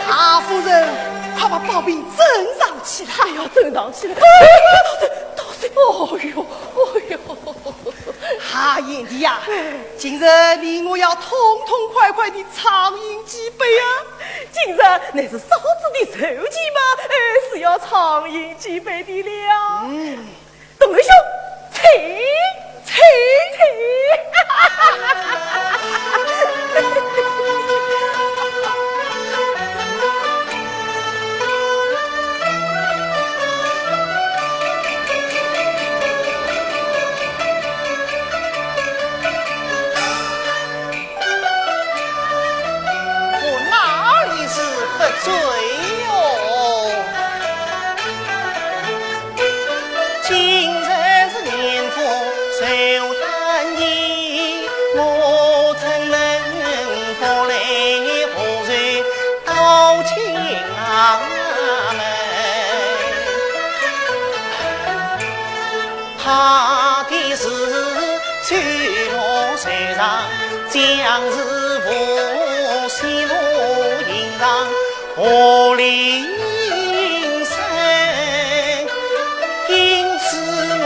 大夫人，快把宝兵整上起来，要整上起来。哦呦，哦呦！哈眼的呀，今日你我要痛痛快快的畅饮几杯啊！今日乃是嫂子的寿节嘛，是要畅饮几杯的了。董二兄，请。醉哟，今日是年富寿诞夜，我怎能不来何人到家门？怕的是醉落山上，将士不息落营帐。我临身，因此我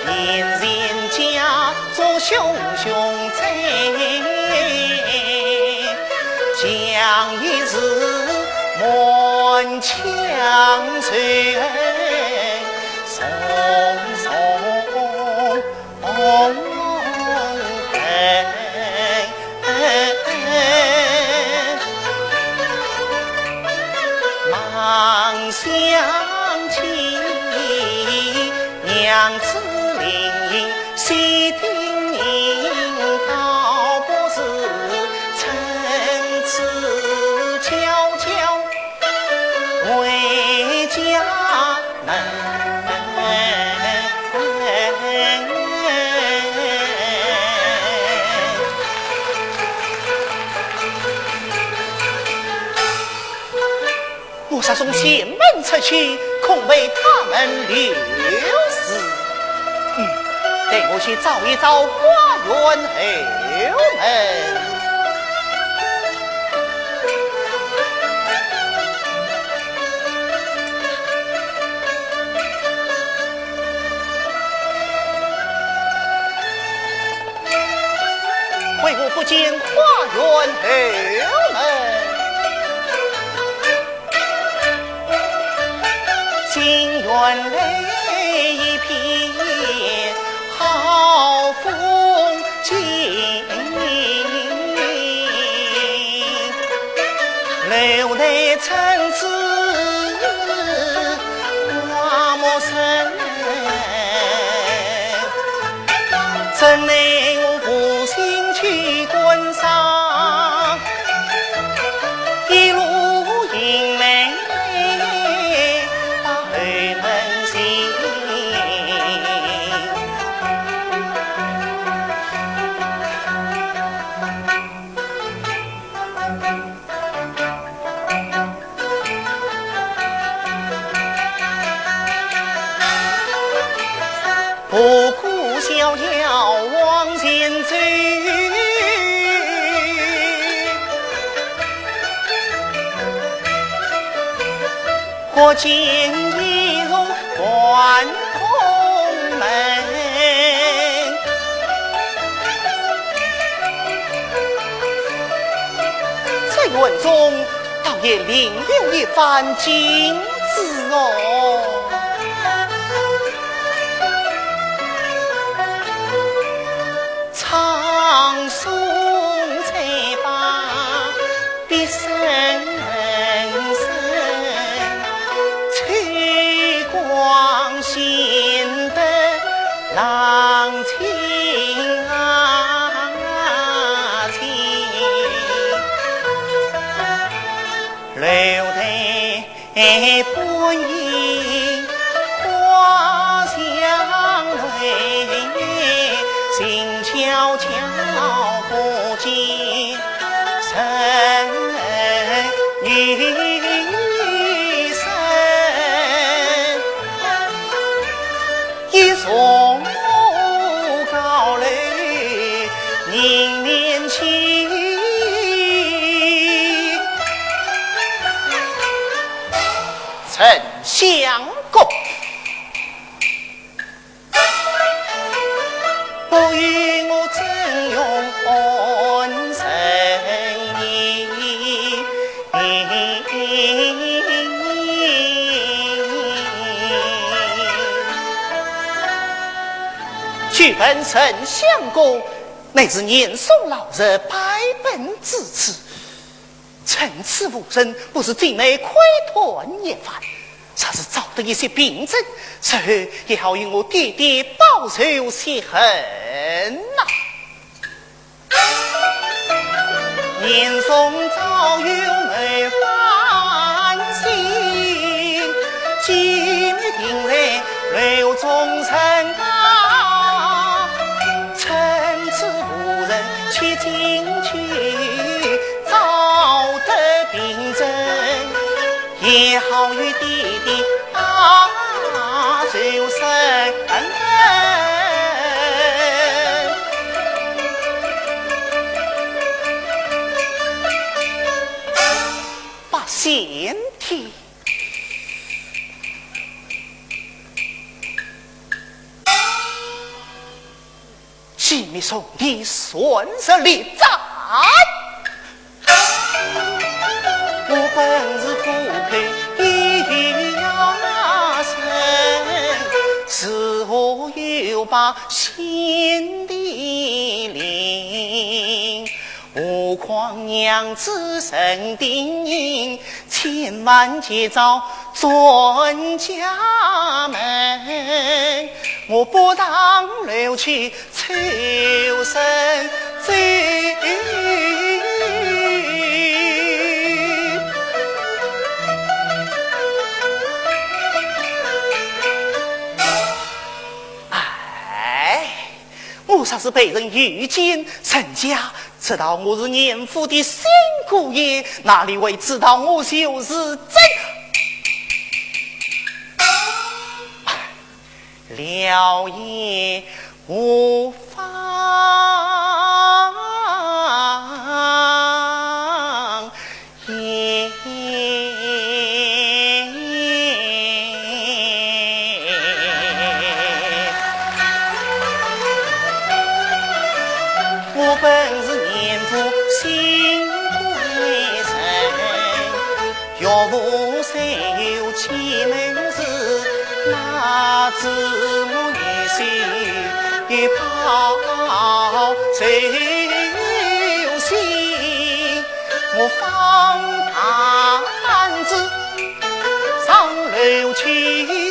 俨然家做熊熊贼，将一日满腔水送马起，娘子令细听引，倒不是趁此悄悄回家门。莫杀从前门出去，恐被他们流失。待我去找一找花园后门。为我不见花园后门。心园内一片好风景，楼内参差花木深，怎奈我无心去观赏，一路迎来不哭逍遥往前走，或见一入关空门，在园中倒也另有一番景致哦。唱诵才罢，必声声吹光显得郎情情，留待半夜花香蕊，静悄悄不见人语声，一重高楼迎面起，丞相公不与我怎用恩生意，去本丞相公，乃至年寿老人百本至此，趁此无人，不是最美亏屯一番，啥是找得一些病症，此后也好与我爹爹报仇雪恨呐。年送早有没烦心，今定来留终身啊，趁此无人去进去，找得病症，也好与爹爹就生把先天西密兄弟顺势力战，我本是不配一呀生，是我又把先帝领，何况娘子神定千万劫遭尊家们，我不当留去求生罪。我啥是被人遇见陈家，知道我是年夫的新姑爷，哪里会知道我就是真了也无妨言。我本是年夫新贵人，岳父虽有妻门事，那子母女婿与抛手心，我放胆子上楼去。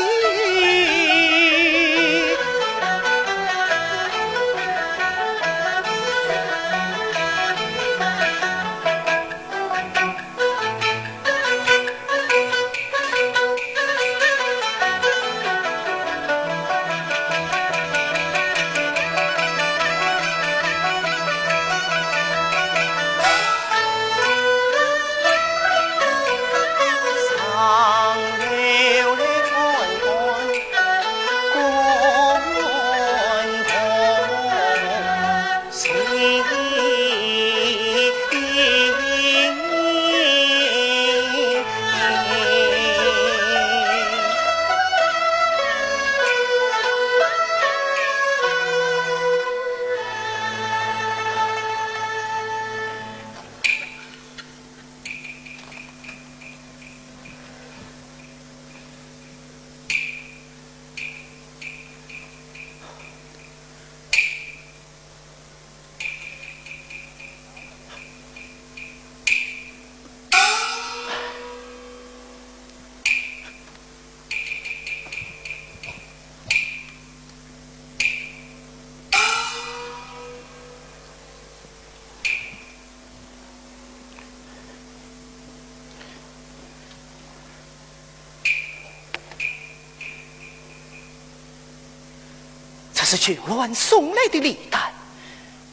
是去乱送来的礼单，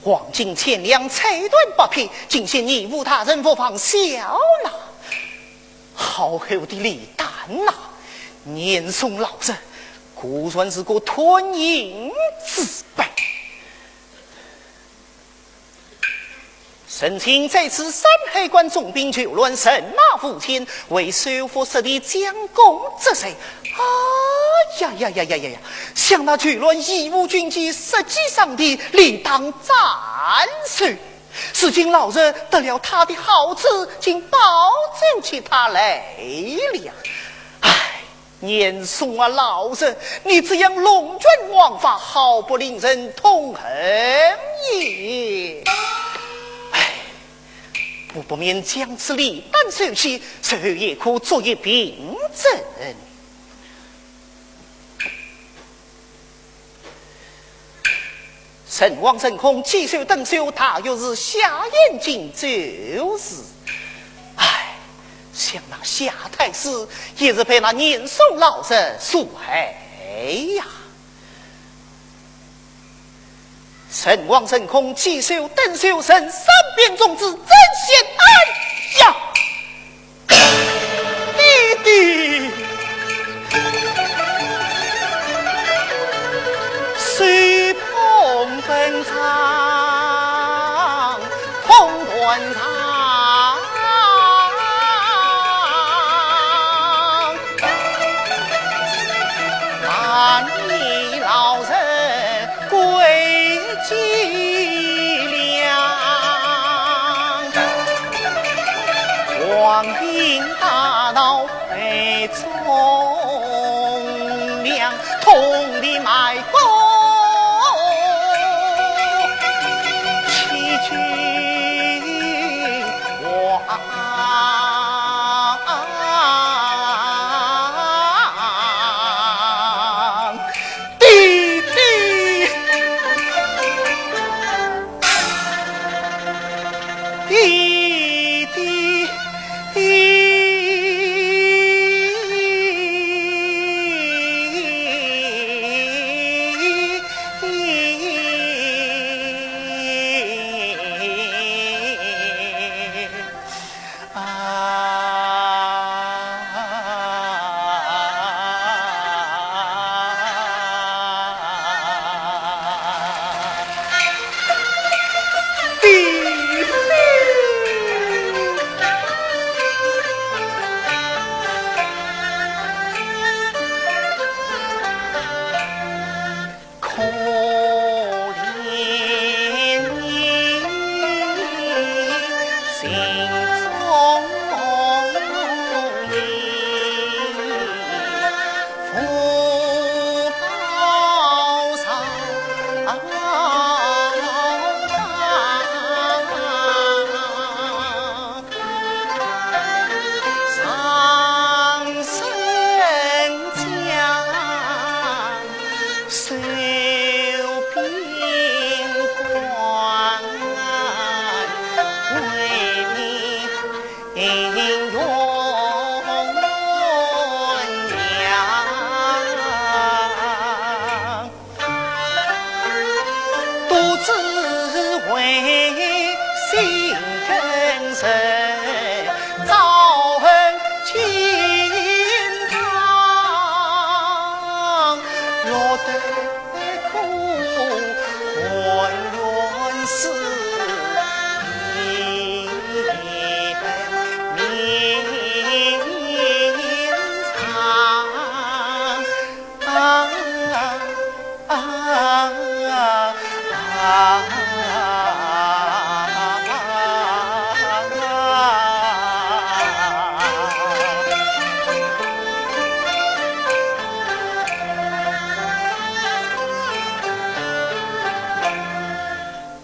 黄金千两，彩缎8匹，尽显你无他人不妨笑纳。好厚的礼单呐，年送老人，估算是个吞银之辈。神卿在此山海关重兵救乱，神马赴前，为收复失地将功折罪。呀！向那巨乱义务军机实际上的理当赞许。是今老人得了他的好处，竟保证起他来了。年送啊，老人，你这样龙卷王法，好不令人痛恨也。我不免将此礼单收起，随后也可作一凭证。神王神空，七手登修，他又是瞎眼睛就是。像那夏太师也是被那年送老人所害呀。神王神空，七手登修，神三变种子真显安呀！弟弟，随风奔长，风断肠。万里老人归计量，黄鬓大闹北中梁，痛的埋伏七句话。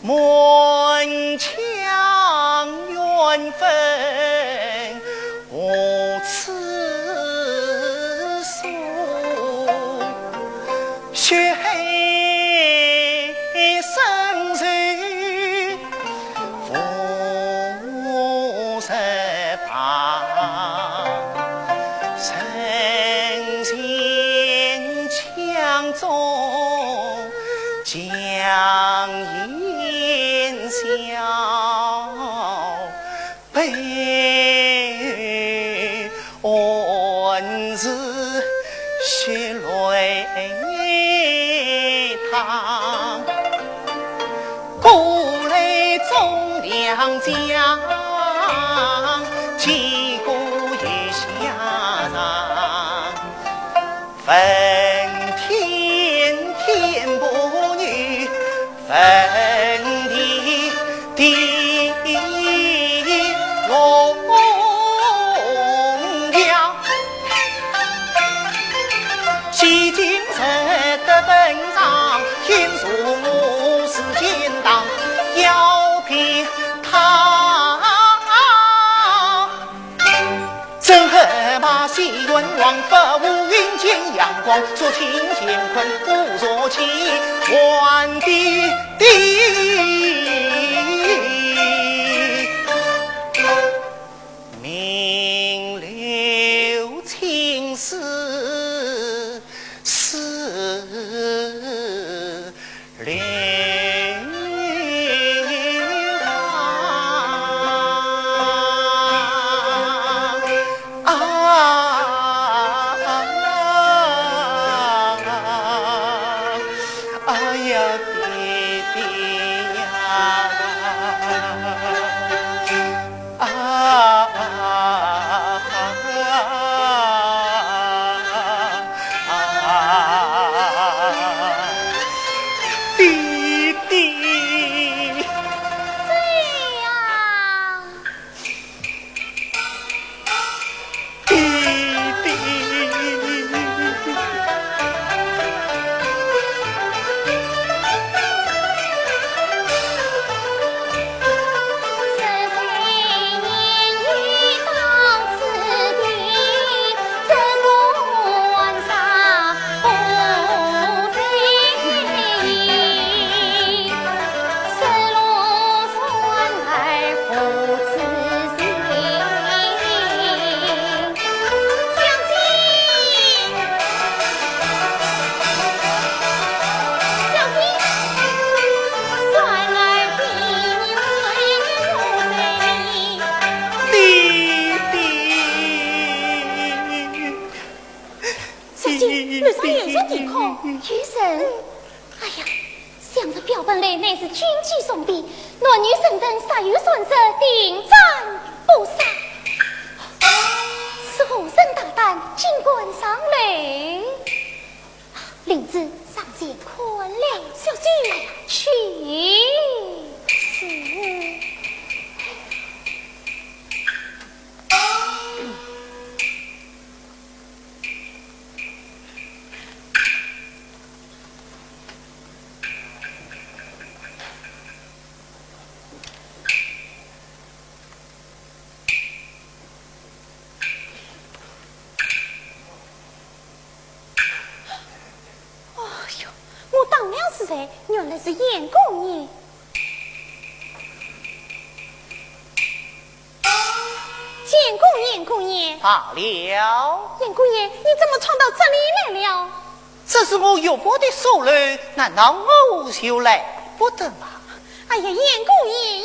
满腔缘分无此数，血海深仇浮十方，神仙枪中将烟消，悲恩是血泪淌，故来忠良将，击鼓一下场，分天天不女，分地荣耀，西京城的本章，天数我是天当，要凭他。真恨马戏冤枉，不无云间阳光，说情乾坤不说情，还地名留青史，是流哎呀，弟弟呀！弟弟，这样，弟弟。医生，哎呀，想着标本来乃是军机送的，若女神灯杀有损失，定斩不杀。是何人大胆进关上来？领子上见困了，小姐去死。此人原来是严公爷。严公爷，罢了。严公爷，你怎么闯到这里来了？这是我岳伯的手人，难道我就来不得吗？哎呀，严公爷呀！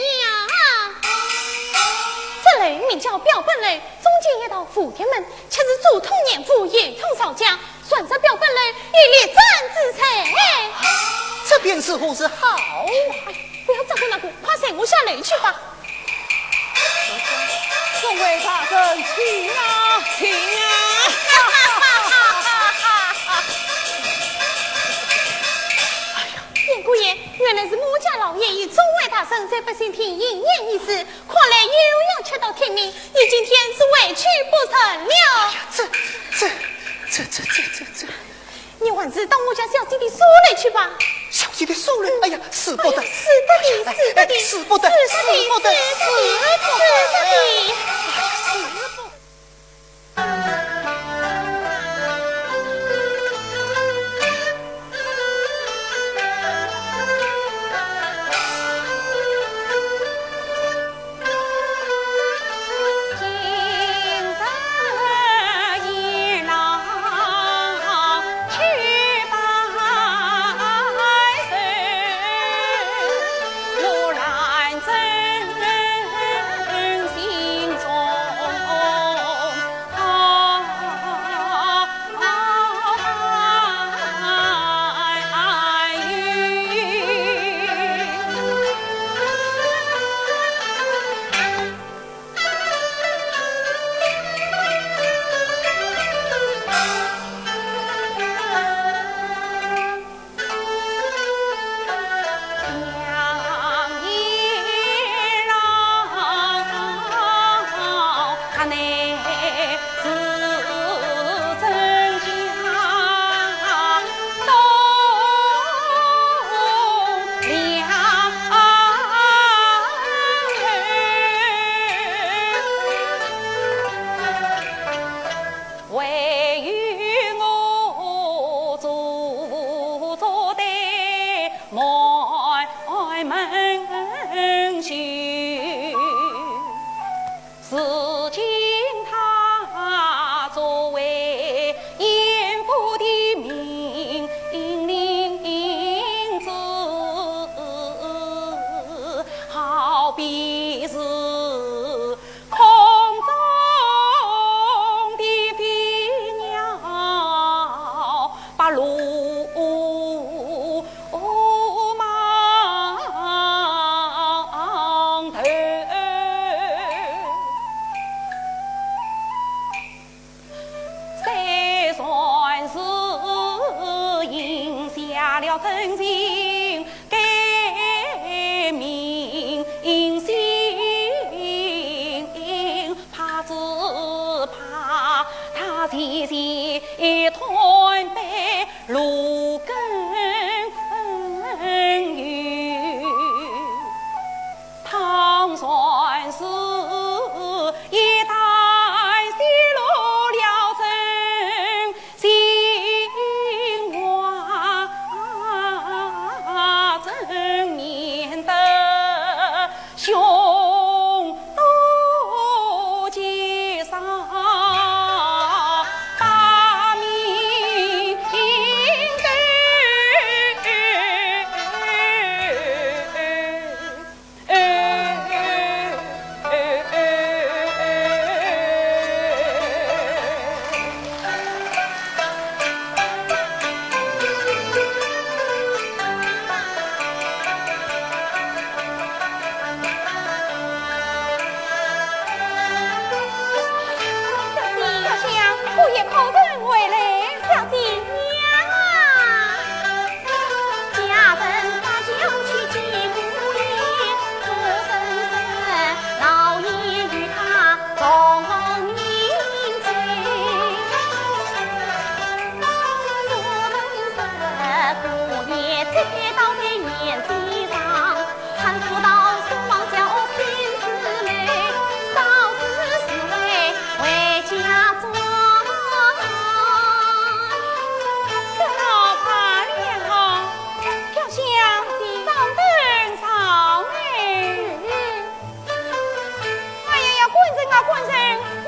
这人名叫表本人，中间一道福田门，却是祖统年父一统少将，算这表本人一列战之才。这便似乎是好。不要这个那个，快随我下来去吧。众位大圣，请啊，请啊！严姑爷，原来是穆家老爷与众位大圣在百姓厅应验一事，看来又要吃到天明，你今天是委屈不成了。哎呀，这，你还是到我家小姐的手里去吧。小姐的手人，哎呀，使不得，是的，使不得，使不得。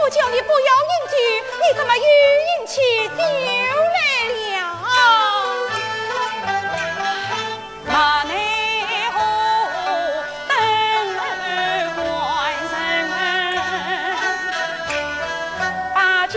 我叫你不要饮酒，你怎么又饮起酒来了？马内后等儿官人，把金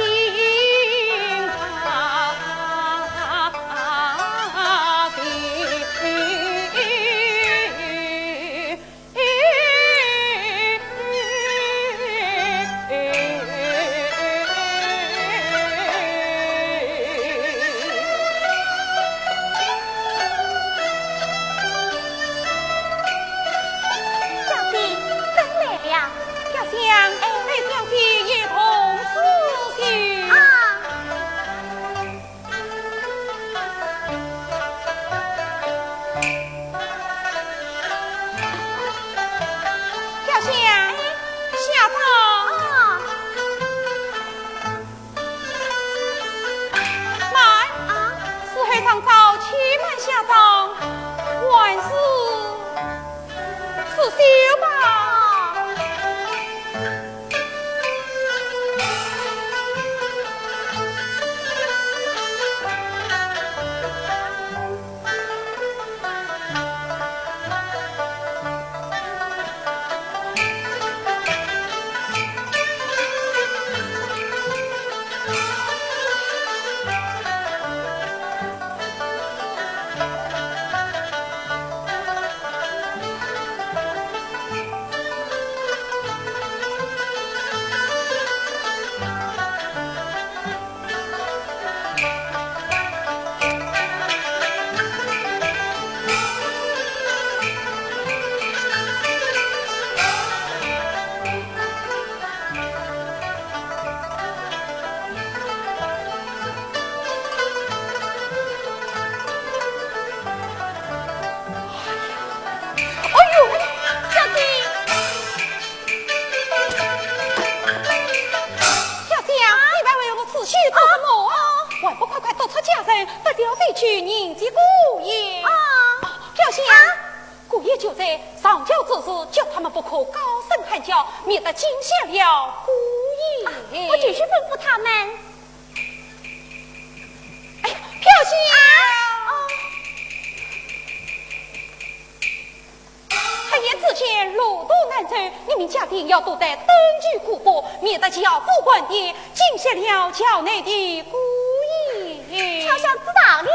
去迎接姑爷啊！表兄，姑爷就在上轿之时，叫他们不可高声喊叫，免得惊吓了姑爷。我继续吩咐他们。哎呀，表兄黑夜之前路途难走，你们家庭要多带灯具古堡，免得叫不管的惊吓了桥内的姑爷。巧想知道了。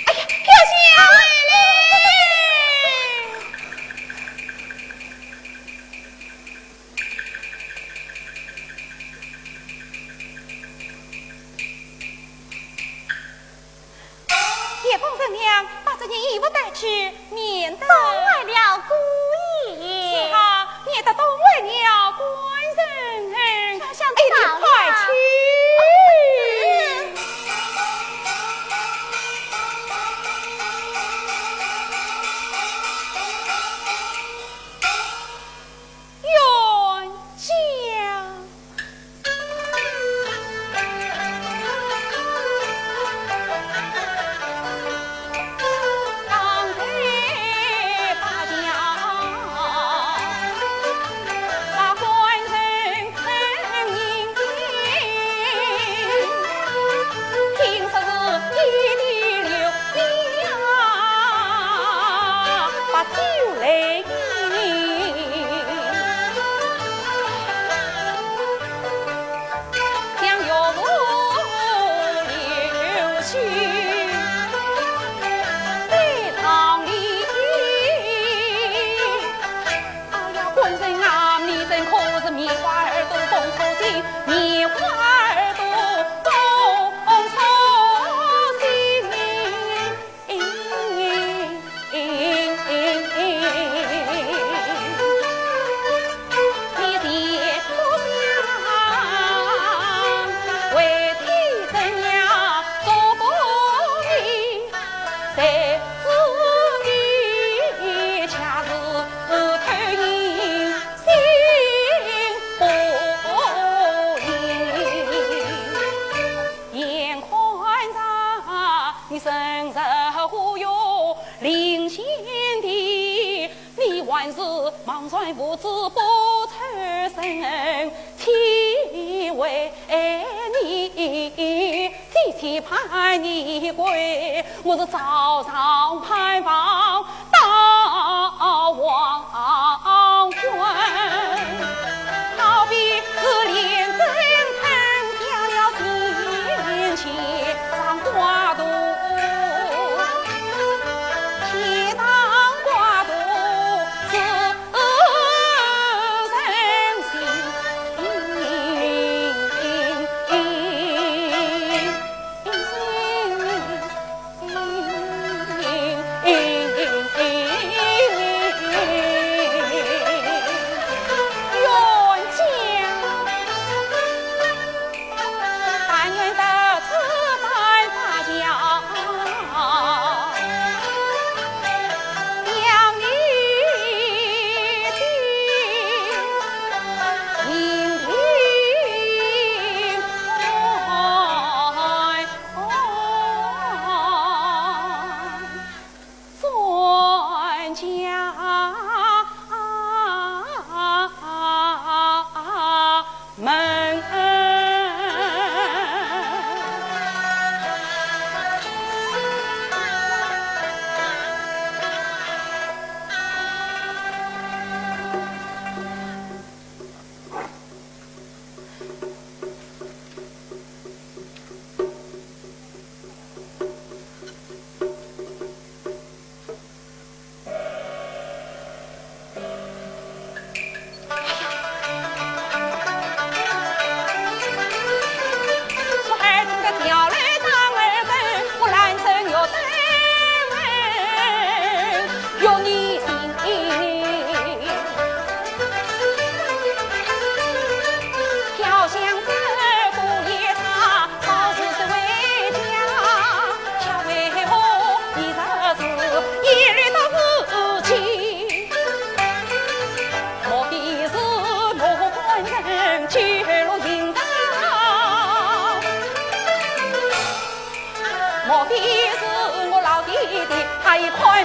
哎呀，表兄回来！叶公神娘把这件衣服带去，免得动坏了姑爷。是哈，免得动坏了官人。巧想知道了。快去！把忙算父子不出声，体为你提派你归，我是早上派报到王官，好比是连真藤掉了天前上挂肚。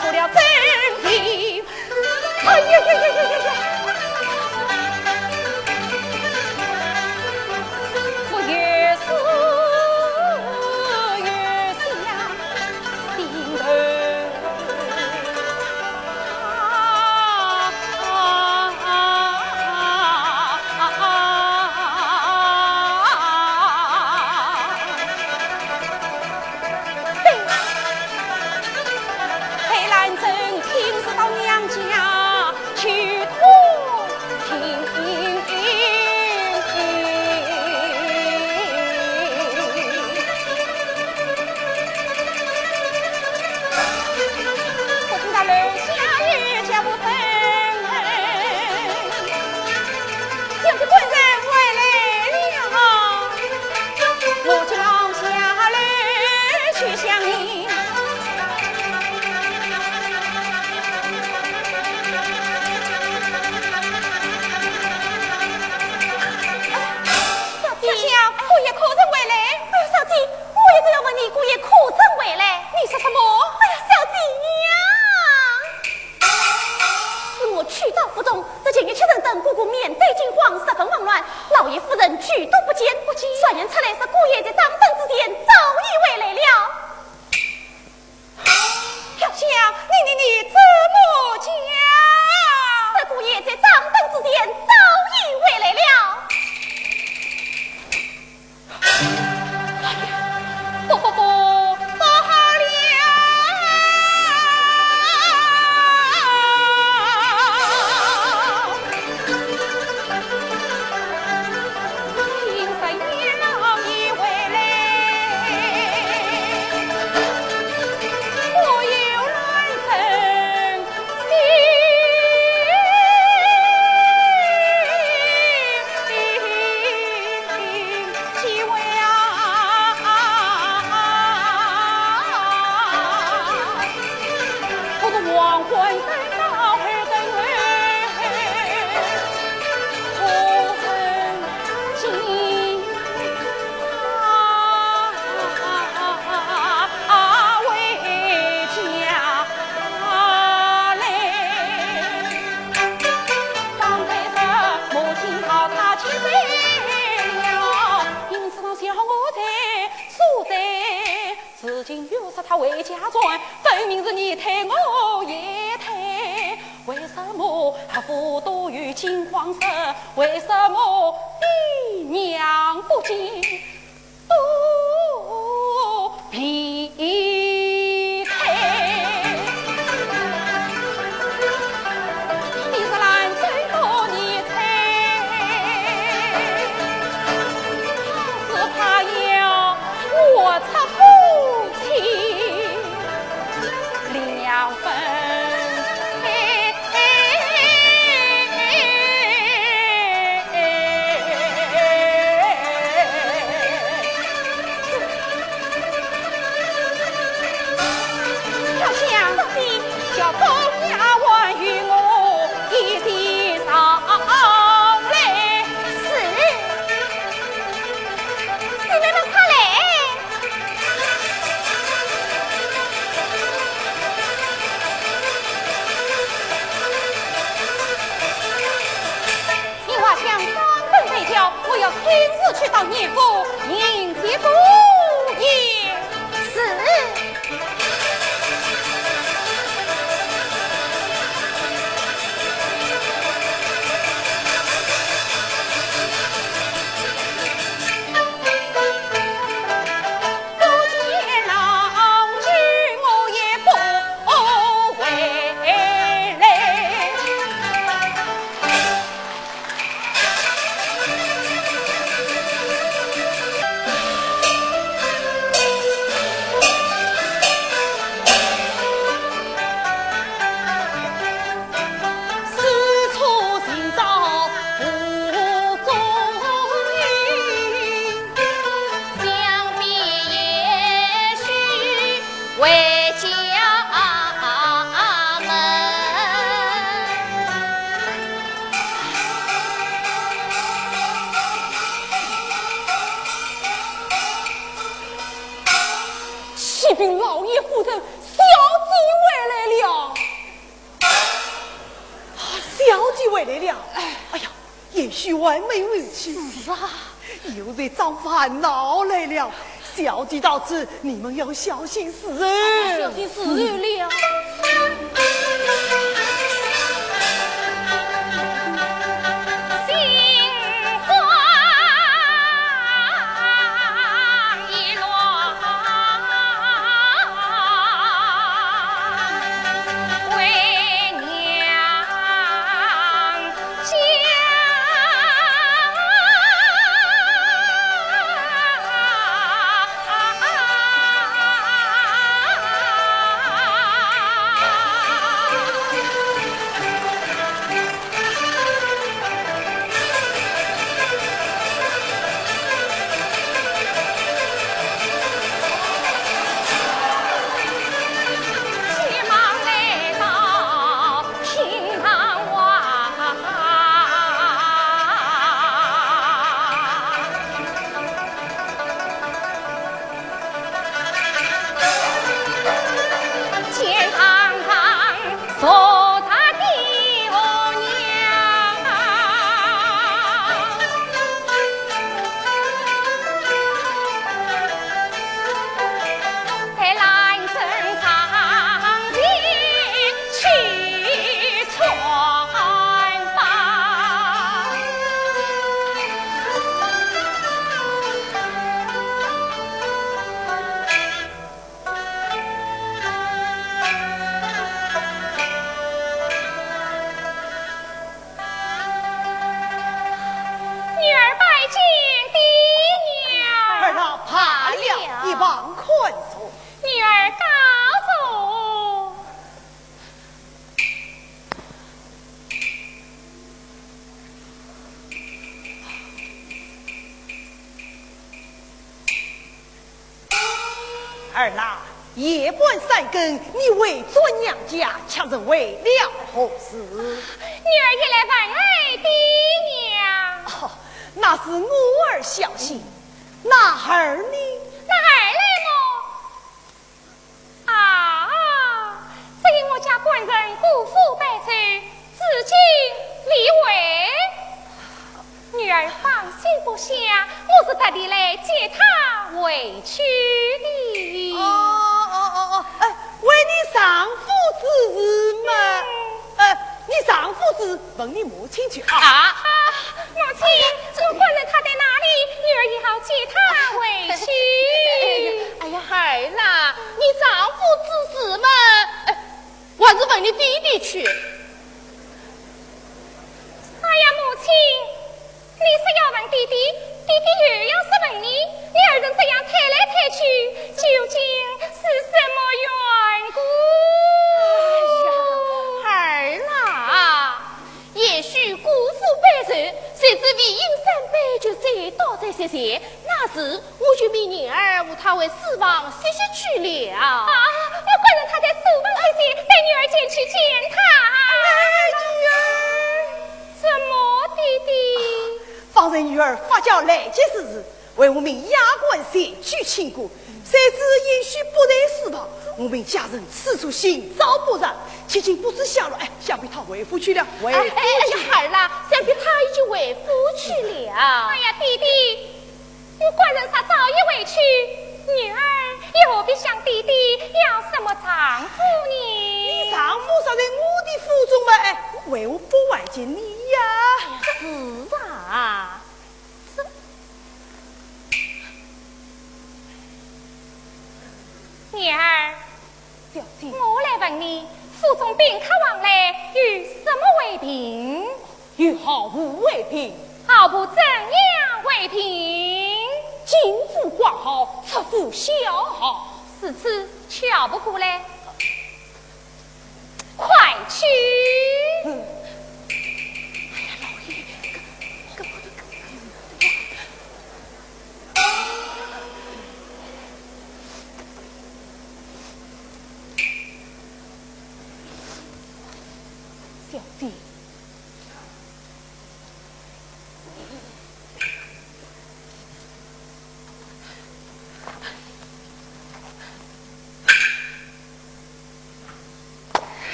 出了真题，哎呀呀呀呀呀呀！我越思越想心在月老以为来。如今又说他为家转，分明是你推我也推。为什么还不多于金黄色？为什么你娘不见都避开？你是懒最多你猜，他是怕要我出不起两分。我要亲自去到聂府迎接姑爷。是。启禀老爷夫人，小姐回来了。小姐回来了。哎呀，也许还没回去。是啊，又在找烦恼来了。小姐到此，你们要小心事哦。小心事了。儿郎，夜半三更，你为尊娘家，恰是为了何事？女儿也来问爱爹娘。哦，那是我儿小心。那儿呢？那儿来么？啊，只因我家官人不服百岁，至今离位。女儿放心不下，我是特地来接他。他委屈的。为你丈夫之事嘛，你丈夫之问你母亲去啊。母亲，我管了他在哪里，女儿也好替他委屈。哎呀，孩儿啦，你丈夫之事嘛，我还是问你弟弟去。哎呀，母亲，你是要问弟弟，弟弟又要是问你，你二人这样推来推去，究竟是什么缘故？哎呀，孩儿啦，也许辜负辈人，谁知为阴山杯就再倒在些些，那时我就命女儿无他为死亡歇歇去了。我管着他在守望这些，带女儿前去见他。女儿，怎么，弟弟？方才女儿发教来接之日，为我们牙关写去请过，谁知也许不得死亡，我们家人四处寻找不着，且请不知下落。想必他为夫去了。哎呀，孩儿啦，想必他已经为夫去了。哎呀，弟弟，我管人他早已委屈，女儿又何必想弟弟要什么丈夫呢？你丈夫少在我的府中嘛，为我不外见你呀。是啊，女儿，小姐，我来问你，府中宾客往来有什么为凭？有毫无为凭，好不怎样为凭？进府挂号，出府小号，此次瞧不过来，快去！小姐。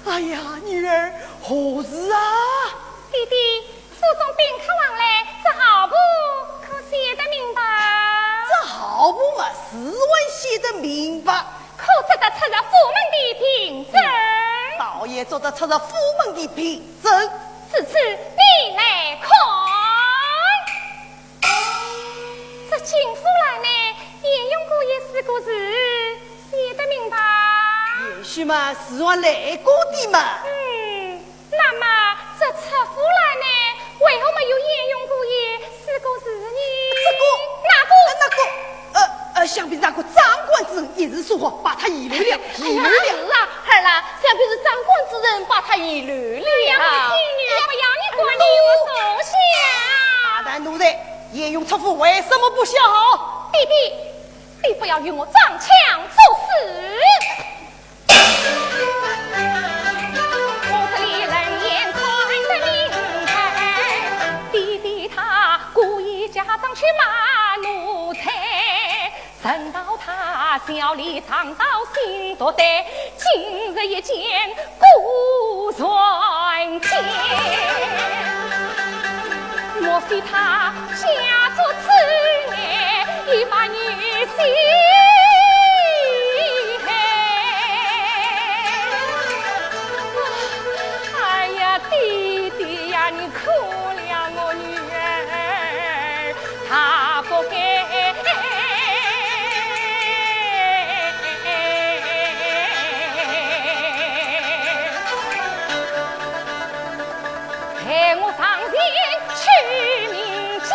哎呀，女儿，何事啊？弟弟，府中宾客往来，这好不可写得明白？这好不嘛，试问写得明白，可做得出了府门的凭证？倒也做得出了府门的凭证。此次你来看，这进府来呢，严永姑也是个字，写得明白？也许嘛，是我来过的嘛。那么这出府来呢，为何没有严永姑爷四个字呢？哪个？想必那个掌管之人一时疏忽，把他遗留了。遗留了，孩儿啦，想必是掌管之人把他遗留了。哎呀，母亲，女儿不要你管理我手下。大胆奴才，严勇出府为什么不效好？弟弟，你不要与我张枪作势。我这里人眼看得明白，弟弟他故意家长去骂奴才，等到他小里长到心多得，今日一见故算天。莫非他假作此言，一把女心？哎呀，弟弟呀，你可怜我女儿，她不该陪我上前去明家。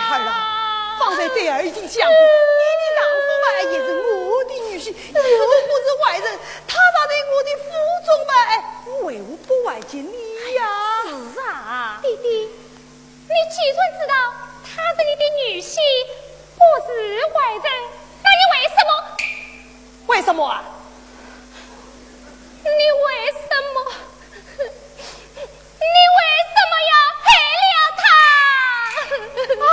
孩啊，方才这儿已经讲过，你的丈夫嘛也是我的女婿，又不是外人，他咋在我的府中嘛？哎，为何不外见你呀？是啊，弟弟，你既然知道他是你的女婿，不是外人，那你为什么？为什么啊？你为什么？你为什么要害了他？我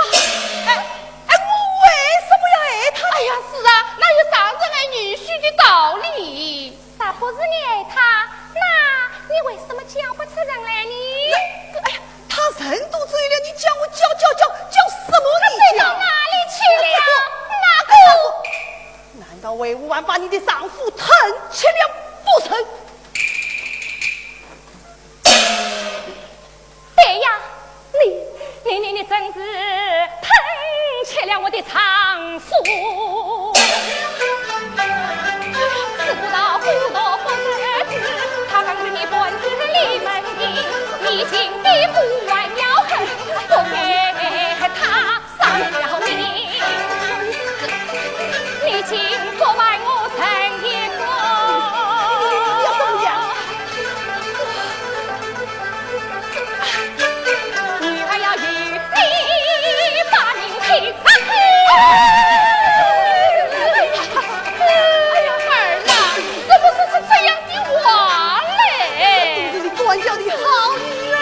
为什么要爱他？哎呀，是啊，那有上人爱女婿的道理。啥不是你爱他？那你为什么讲不出人来呢？哎呀，他人都醉了，你叫我叫什么？飞到哪里去了？哪个？难道魏无完把你的丈夫疼chết了不成？对呀，你真是疼chết了我的丈夫。知不道不多不得知，他刚是你本是李门的，你情的不完要恨，不给他伤了你。你情不外我曾一个。要怎么样？女儿要与你把命拼上去。哎呀，儿啊，怎么说出这样的话嘞？肚子里管教的好女儿。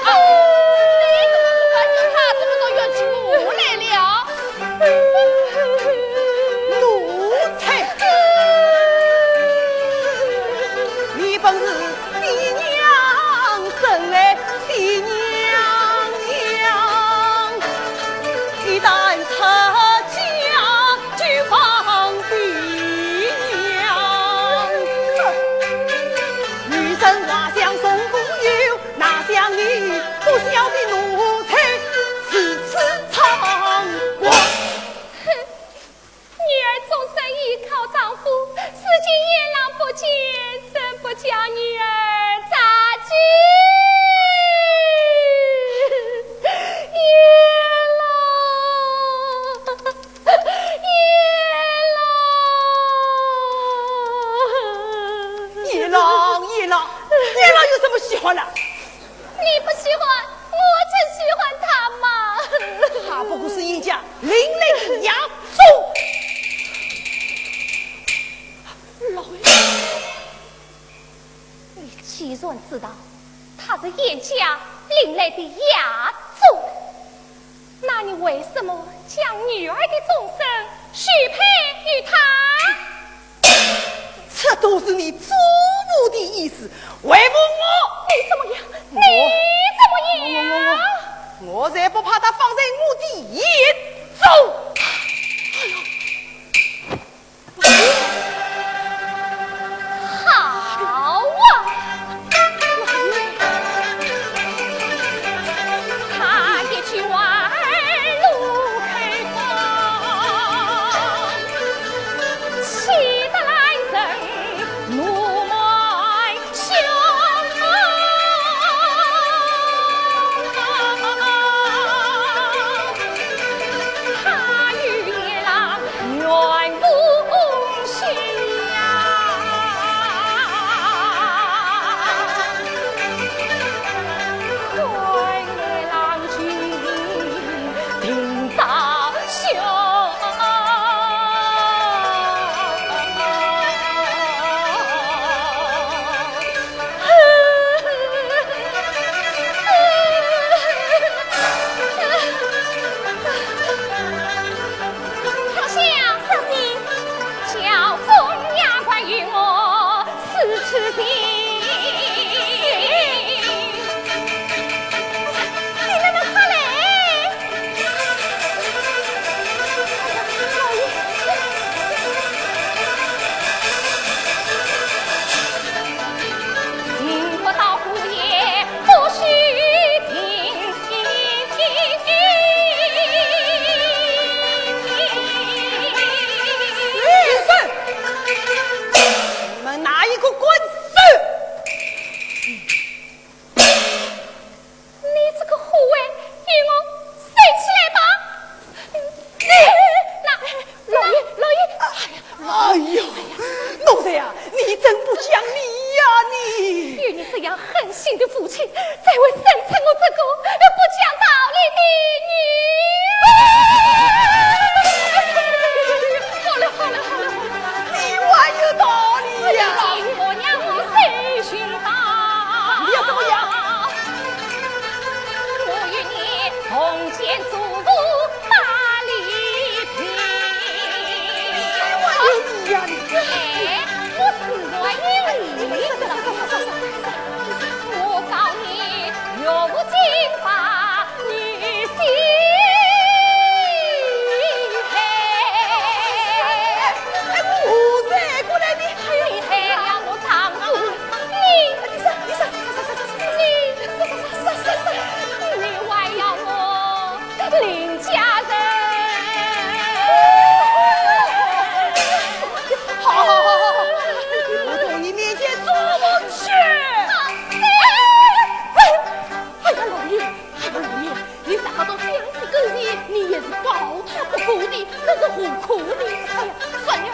你怎么不管教他这么多冤情我来了？奴才，你本是的娘生来的娘，一旦出家就放的娘。女生画像生不有，哪像你不孝的奴才，此次偿还。女儿终身依靠丈夫，至今夜郎不见，怎不叫女儿扎记？叶郎有什么喜欢的？你不喜欢，我才喜欢他嘛。他不过是一家另类的养猪。老爷，你既然知道他是严家另类的亚种，那你为什么将女儿的终身许配于他？这都是你祖母的意思，为不我？你怎么样？你怎么样？我才不怕他放在我的眼中。好啊！他一去弯路开放，气得来人怒迈胸他与野狼见祖母把礼品。哎呀，哎，我是我有理的。我告你，若无金发，你心黑。我再过来，你黑了我丈夫，你还要我林家人。好，我到你面前做梦去。哎呀，老爷，你啥个都这样子跟你，你也是抱他不顾的，这是何苦的？哎呀，算了。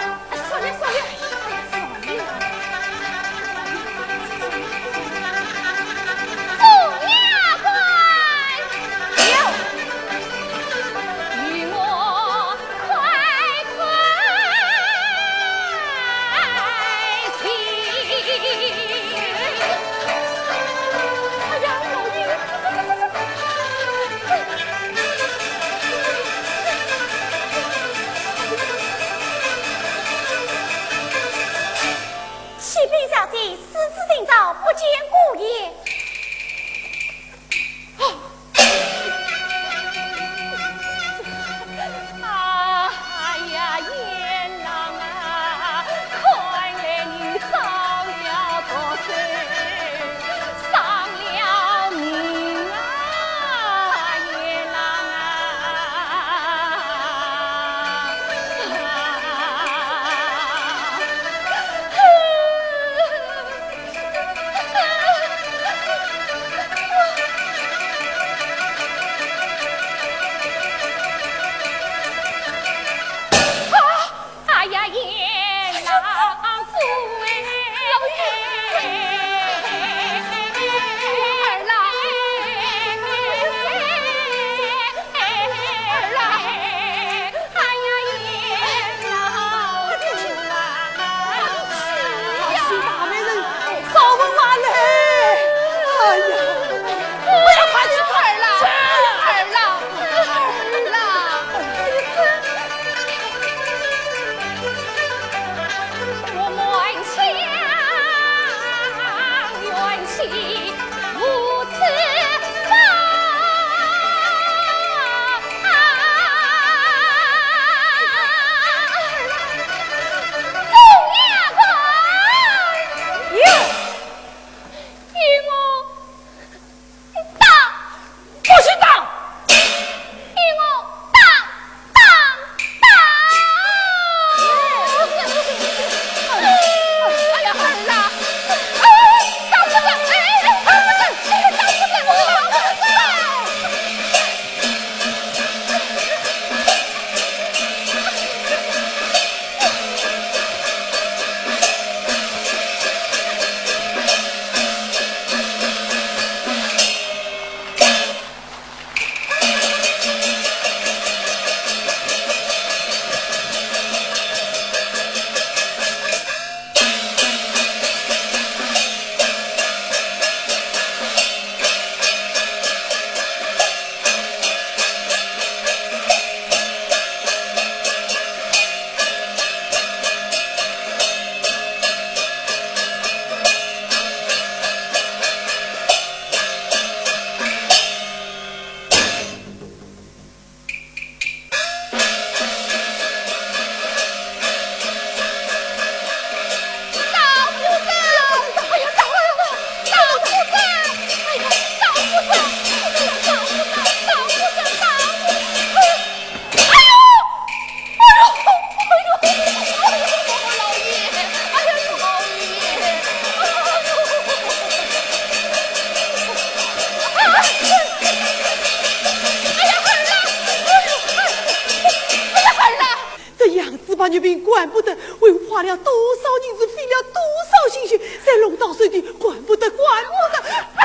把女兵管不得，为花了多少银子，费了多少心血，才弄到手的，管不得。哎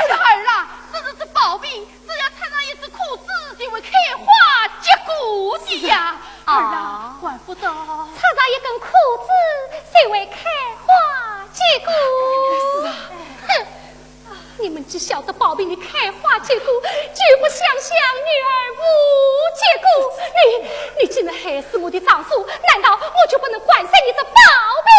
呀儿啊，这宝兵只要掺上一只苦子，就会开花结果的呀。儿啊，管不得。掺上一根苦子，才会开花结果。是啊。哼。你们只晓得宝兵的开花结果，绝不想想女儿无也是我的丈夫，难道我就不能管晒你这宝贝？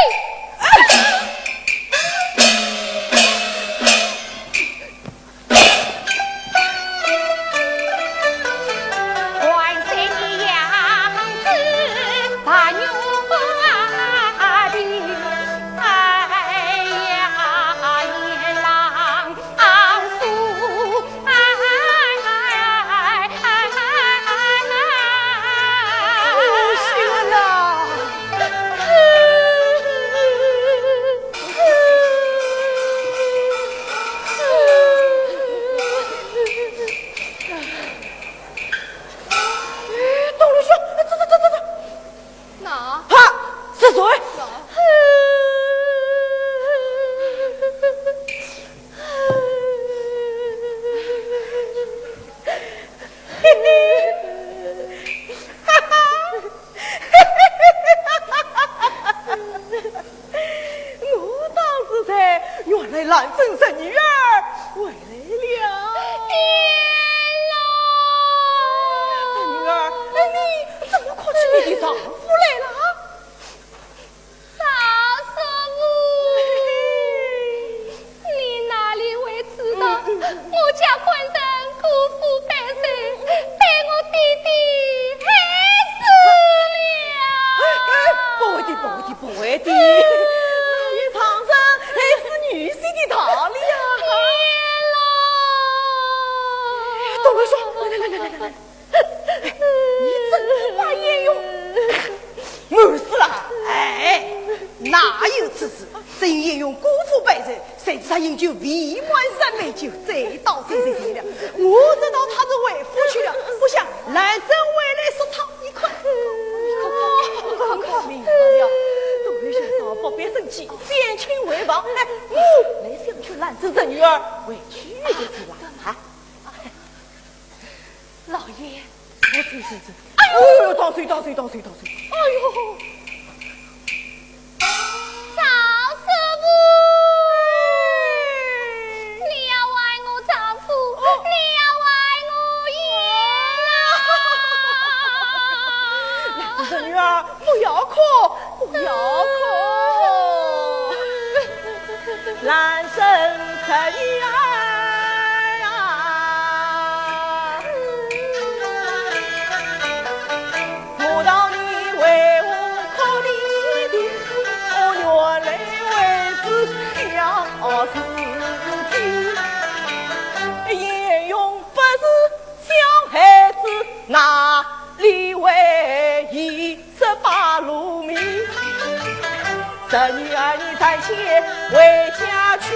兰真生女儿回来了，三女儿，你怎么可去你的丈夫来了？嫂嫂母，你哪里会知道我家浑身辜负百岁，被我弟弟害死了？不会的，不会的，不会的。那也长生还是女婿的道理啊！董文说：“来，你真话也用，没事了。哎，哪有此事？真也用辜负百人，谁知他饮酒未满3杯酒，再到谁了？我知道他是为夫去了，不想来真回来说他，你看，明白了。”先生不必生气，先请回房。哎，我来想去兰真生女儿，回去就是了啊！老爷，是。哎呦，倒水！哎呦，嫂嫂母，你要爱我丈夫，你要爱我爷兰真生女儿，不要哭，不要哭。兰真生女儿啊，我道你为我可怜的，我原来为子小事情，也用不是小孩子，哪里为一18路米？生女儿你暂且回家去，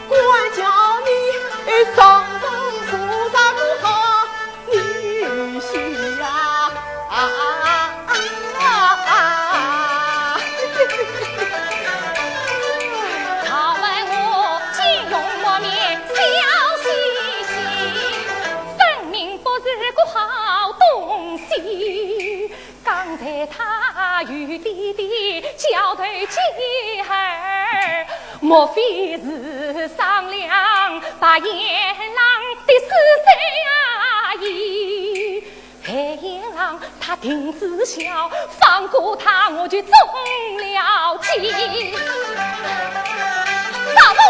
管教你上菩萨不好女婿呀！他问我金用磨面笑嘻嘻，分明不是个好东西。刚才他与弟弟交对妻儿，莫非是商量把阎郎的死罪阿姨？黑阎郎他定知晓，放过他我就中了计。大母，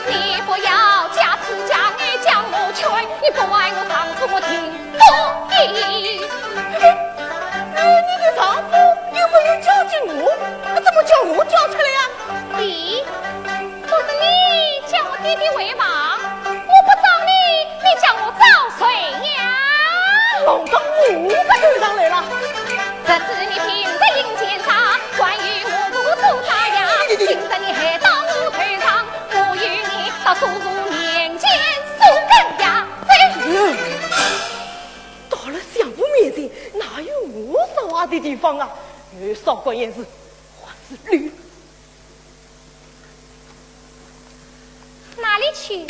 你不要假词假语将我劝，你不爱我丈夫我听不义。你的丈夫有没有教训我？怎么叫我教出来呀？咦，不是你叫我弟弟为王，我不找你，你叫我找谁呀？弄到我的头上来了。这次你凭着阴间杀，关于我不做他呀，今日你还到我头上，我与你到叔叔面前说根呀！到了相府面前，哪有我说话的地方啊？少管闲事，还是驴。哪里去？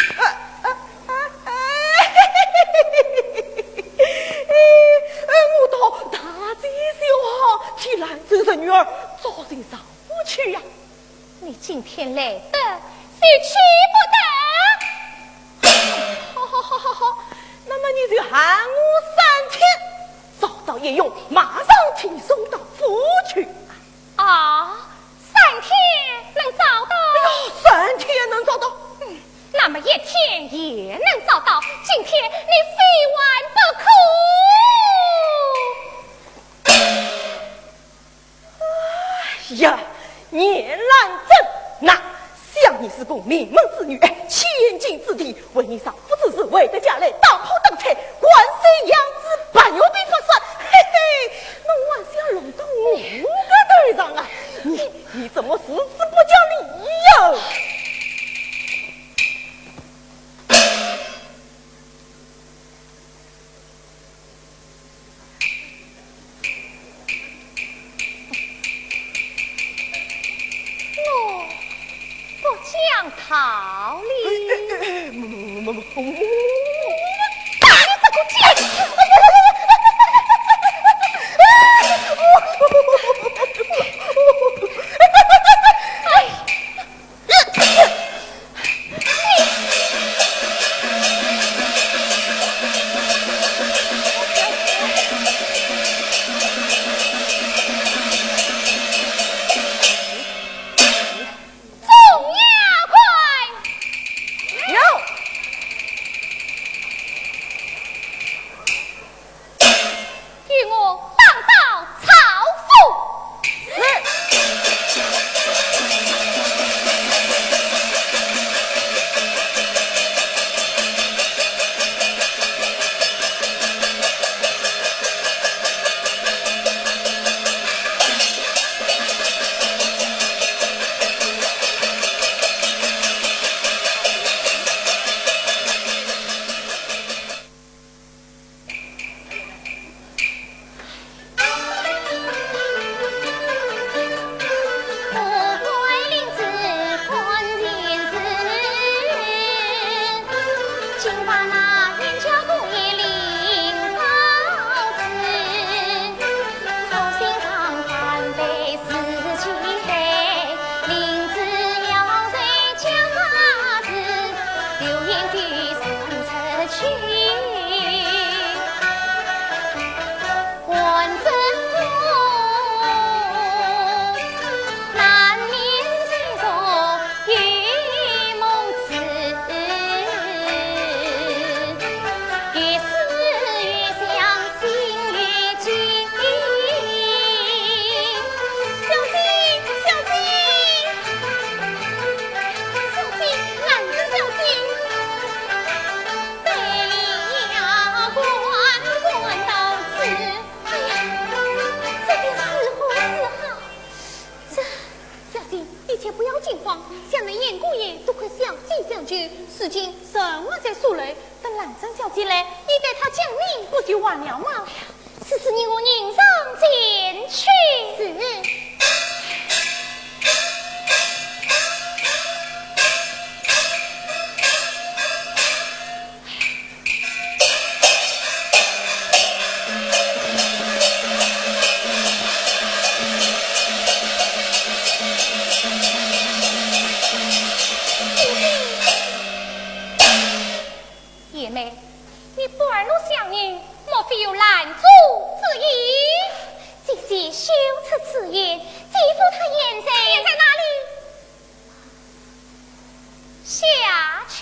我到大街小巷替兰真生女儿找寻丈夫去呀。你今天来的是去不得。好，那么你就喊我3天。叶勇马上提送到府去。啊，3天能找到？哎呦，3天能找到？那么1天也能找到。今天你非完不可。哎呀，年兰正那想你是公名门之女，千金之地，为你上夫之事，为得家来当铺当差，关税养子，半有兵不算。嘿嘿，那我想弄到5个队长啊！你怎么死死不讲理呀？讲道理，打你这个贱！事情什么在说来？等兰生小姐来，你给她讲明不就完了吗？此事你我人上前去。是。姐妹，你不儿路相迎，莫非有拦阻之意？姐姐羞耻此言，姐夫他眼在哪里？下去。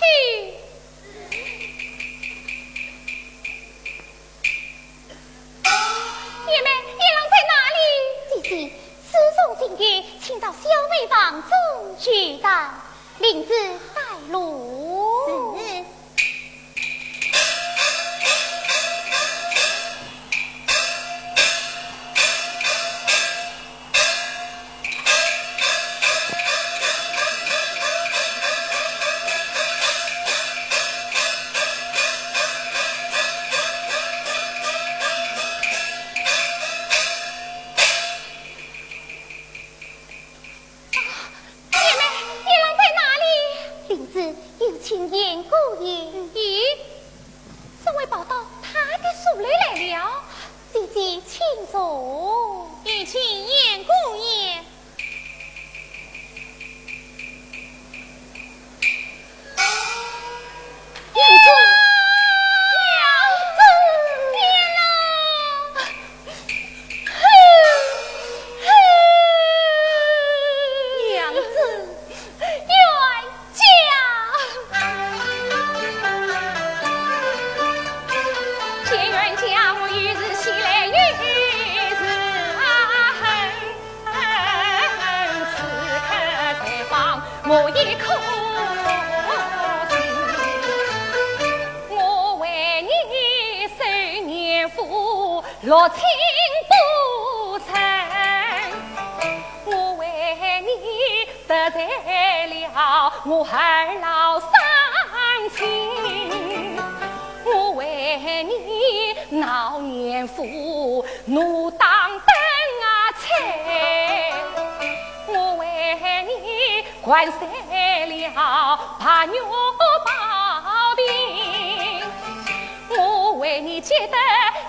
姐妹，叶郎在哪里？姐姐，此种境遇，请到小妹房中去待，领子带路。是。请言姑爷，咦，这位报道他的书来了，姐姐请坐。也请言姑爷。谢冤家，我于是西来于是此刻才放我一口情。我为你受年富，落情不成。我为你得罪了我二老伤情。我为你闹年富，怒当灯彩。我为你关塞了把牛包饼。我为你急得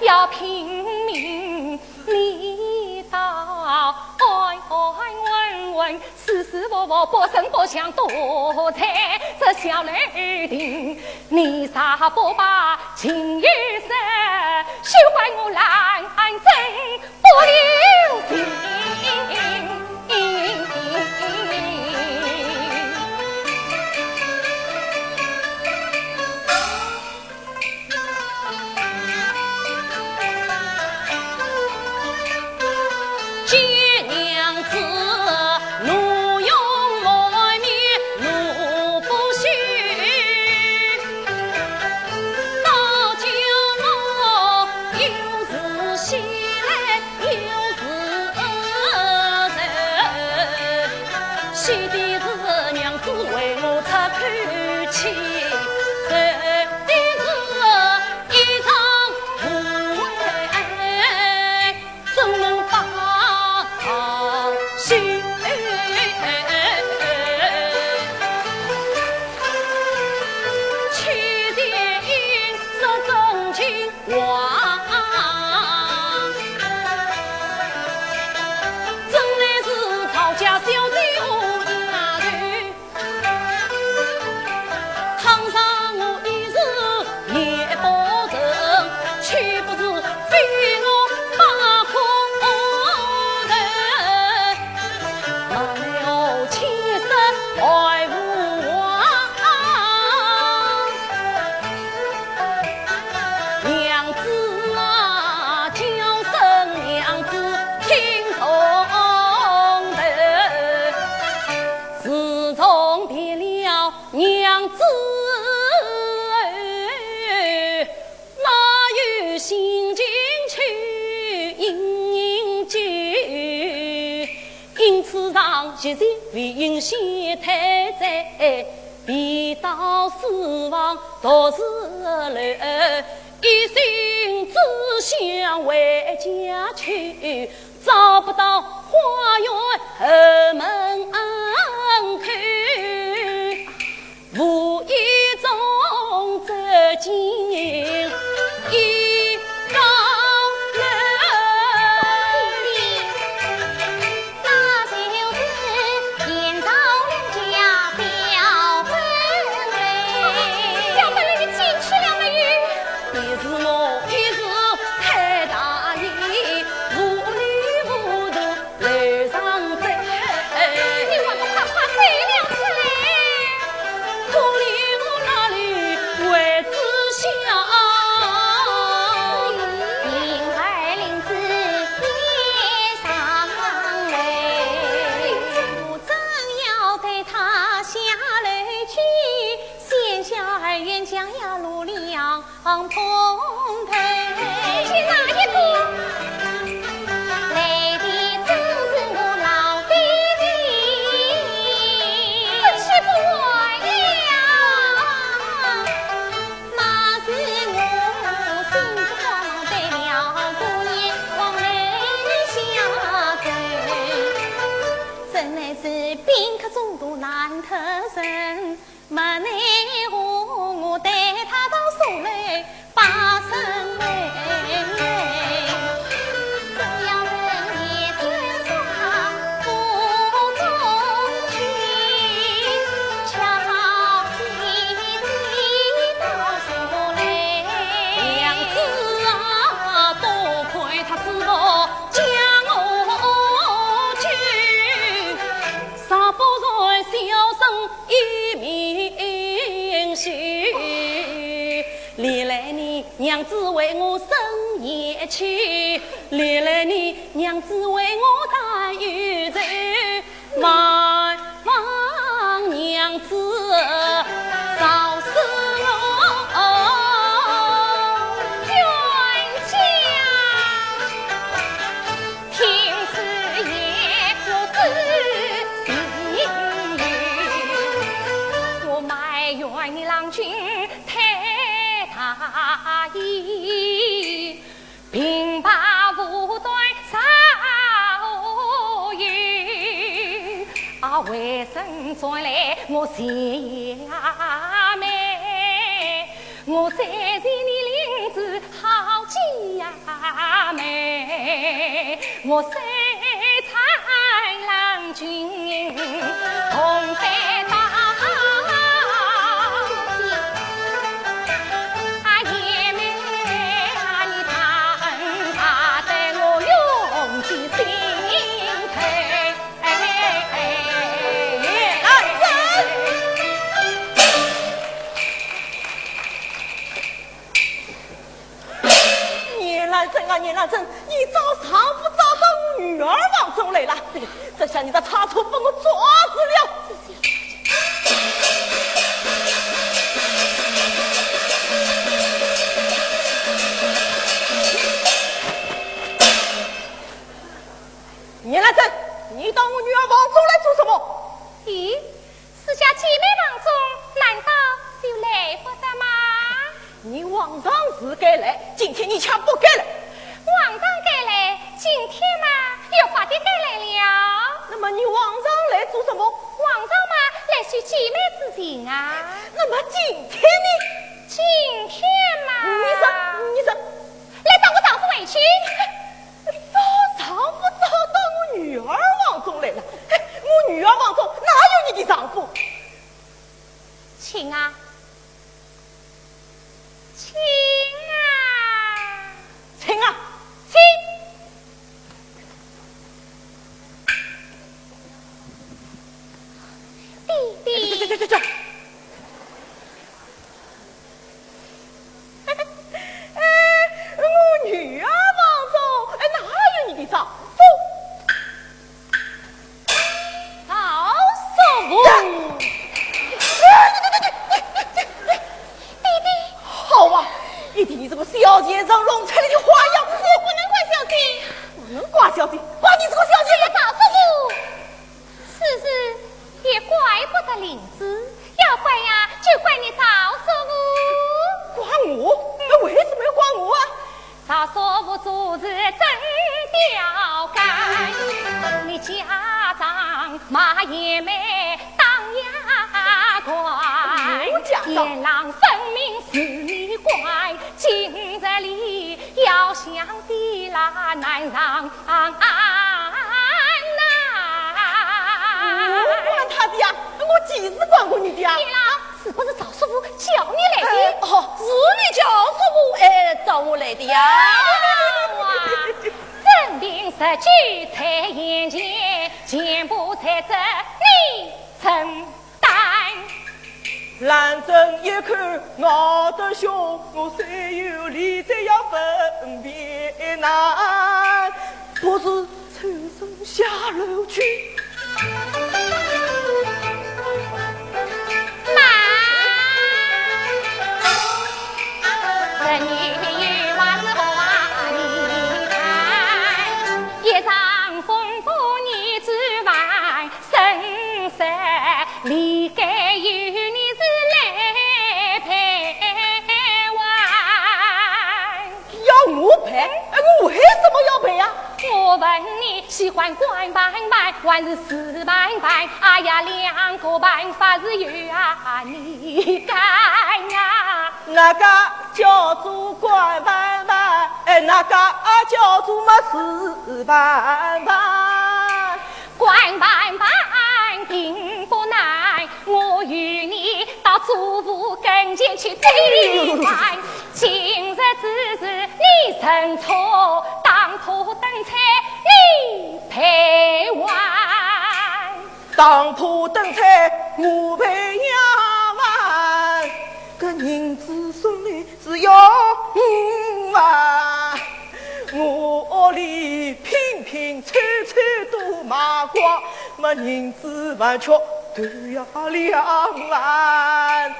要拼命，你倒爱问问，事事活活不声不响多彩。这小雷霆，你啥不把情与色，休怪我懒真不留情。其实为因先太在，必到死亡都是来，一心只想为家去，找不到花园后门口，无意中走进一高碰头，是哪一个？来的正是我老弟弟，真是不爱了。那是我心不慌对了姑娘往来下走，真乃是宾客中途难特身，没奈何我带他到所内。把身为，只要人也尊上不中去，巧计到所内。娘子啊，多亏他知道将我去，杀不然小生一命休。你娘子为我生夜去，历来你娘子为我打玉簪，望娘子早死我冤家。听此言我自我埋怨你郎君太大意，平白无端杀我冤，为甚转来我谢呀妹，我再见你领子好姐呀妹，我谁才郎君同担当。年兰珍，你找丈夫找到我女儿王中来了，这下你的差错被我抓住了。年兰珍，你到我女儿王中来做什么？咦，私家姐妹王中，难道就来不得吗？你往常是该来，今天你却不该来。往常该来，今天嘛又发的该来了。那么你往常来做什么？往常嘛来叙姐妹之情啊。那么今天呢？今天嘛，你说，来找我丈夫回去。找丈夫找到我女儿王中来了。我女儿王中哪有你的丈夫？亲啊，亲啊，亲啊！弟弟，这，我女儿王中，哪有你的丈夫？好说不。弟弟，好啊，一定你这个小姐惹弄出来的花样，我不能怪小姐，不能怪小姐，怪你这个小姐也告诉我，此事也怪不得林子，要怪呀就怪你早说我。怪我？为什么要怪我啊？早说我做事真刁干，你家长马也没当牙关，阎王分明是你怪，今日里要想的那难让我管他的呀，我几时管过你的呀？阎王是不是赵师傅叫你来的？是你叫师傅找我来的呀。真凭实据在眼前，全部在这你承担。兰珍一看我的胸，我虽有理，再要分辨难，不是抽身下楼去。这女娃子花你看，一场风波你之外，生死离开有你是来陪玩。要我陪？我为什么要陪呀？我问你喜欢管办还是死办？哎呀，两个办法是有啊，你干呀？那个叫做管办，那个叫做么死办。管办并不难，我与你到主仆跟前去对话。今日之事你认错，当铺等菜你陪玩。当铺等菜我陪呀玩，个人子。送来只有5万，我里平平凑凑都卖光，没银子万却都要2万。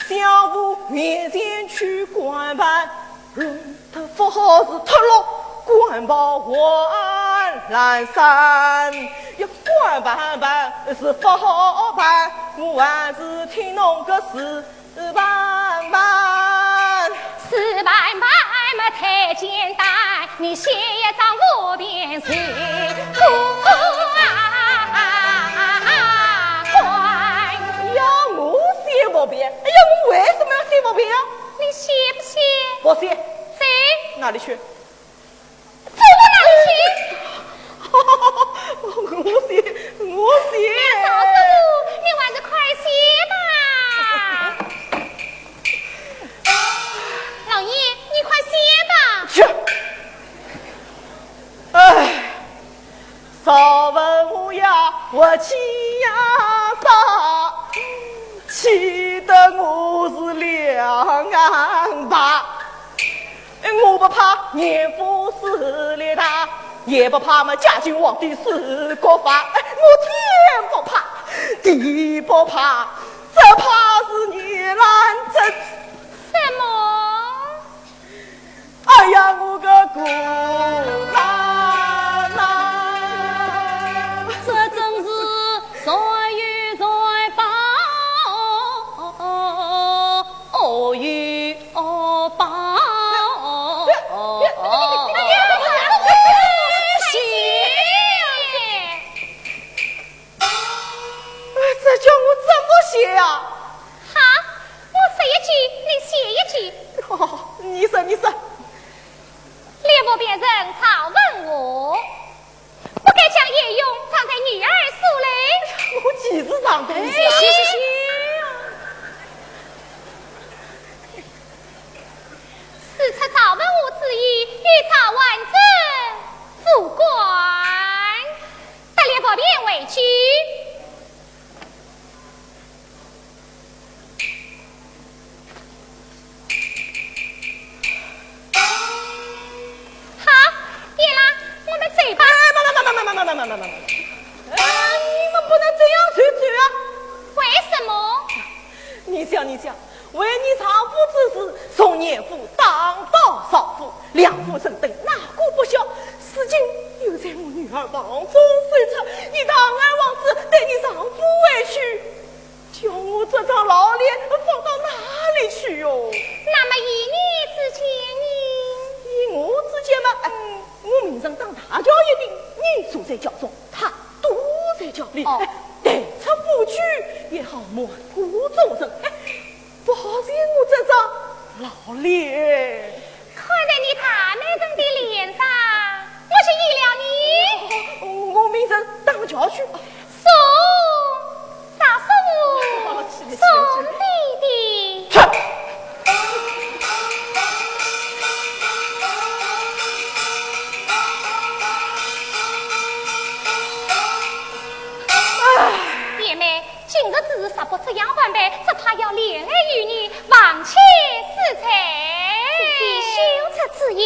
相父面前去官办，论他不好是脱落，官报还南山。要官办是不好办，我还是听侬个4万办。4万办嘛太简单，你写一张5遍随官。要我写5遍？哎呀，我为什么要写5遍啊？你写不写？我写。谁？哪里去？走到哪里去？我写。赵师傅，你还是快写吧。老爷，你快写吧。去。哎，少问我呀，我气呀杀，气得我是2眼白。我不怕年富势力大，也不怕嘛嘉靖皇帝是国法。我天不怕，地不怕，只怕是你懒真。什么？哎呀，我个姑奶奶，这真是在与在报，与报。这叫我怎么写呀？好，我说一句，你写一句。你说。猎部别人常问我，不该将叶勇藏在女儿手里。我几时藏东西啊？是出朝文武之意，御朝完整副官，得猎部便为据。你们不能这样去做啊！为什么？你想，为你丈夫之事，从年夫当到少妇，2夫生等，哪个不孝？如今又在我女儿房中睡着，你堂而皇之对你丈夫委屈，叫我这张老脸放到哪里去哟？那么以你之见呢？以我之见嘛，我明人当大轿一定，你住在轿中，他躲在轿里，带出不去也好模糊众生，不好见我这张老脸。看在你大美人的脸上，我是依了你。我明人当轿去。送大叔，送弟弟。去。姐妹，今日只是不出样板呗，只怕要连累于你，忘却私财，修出之言。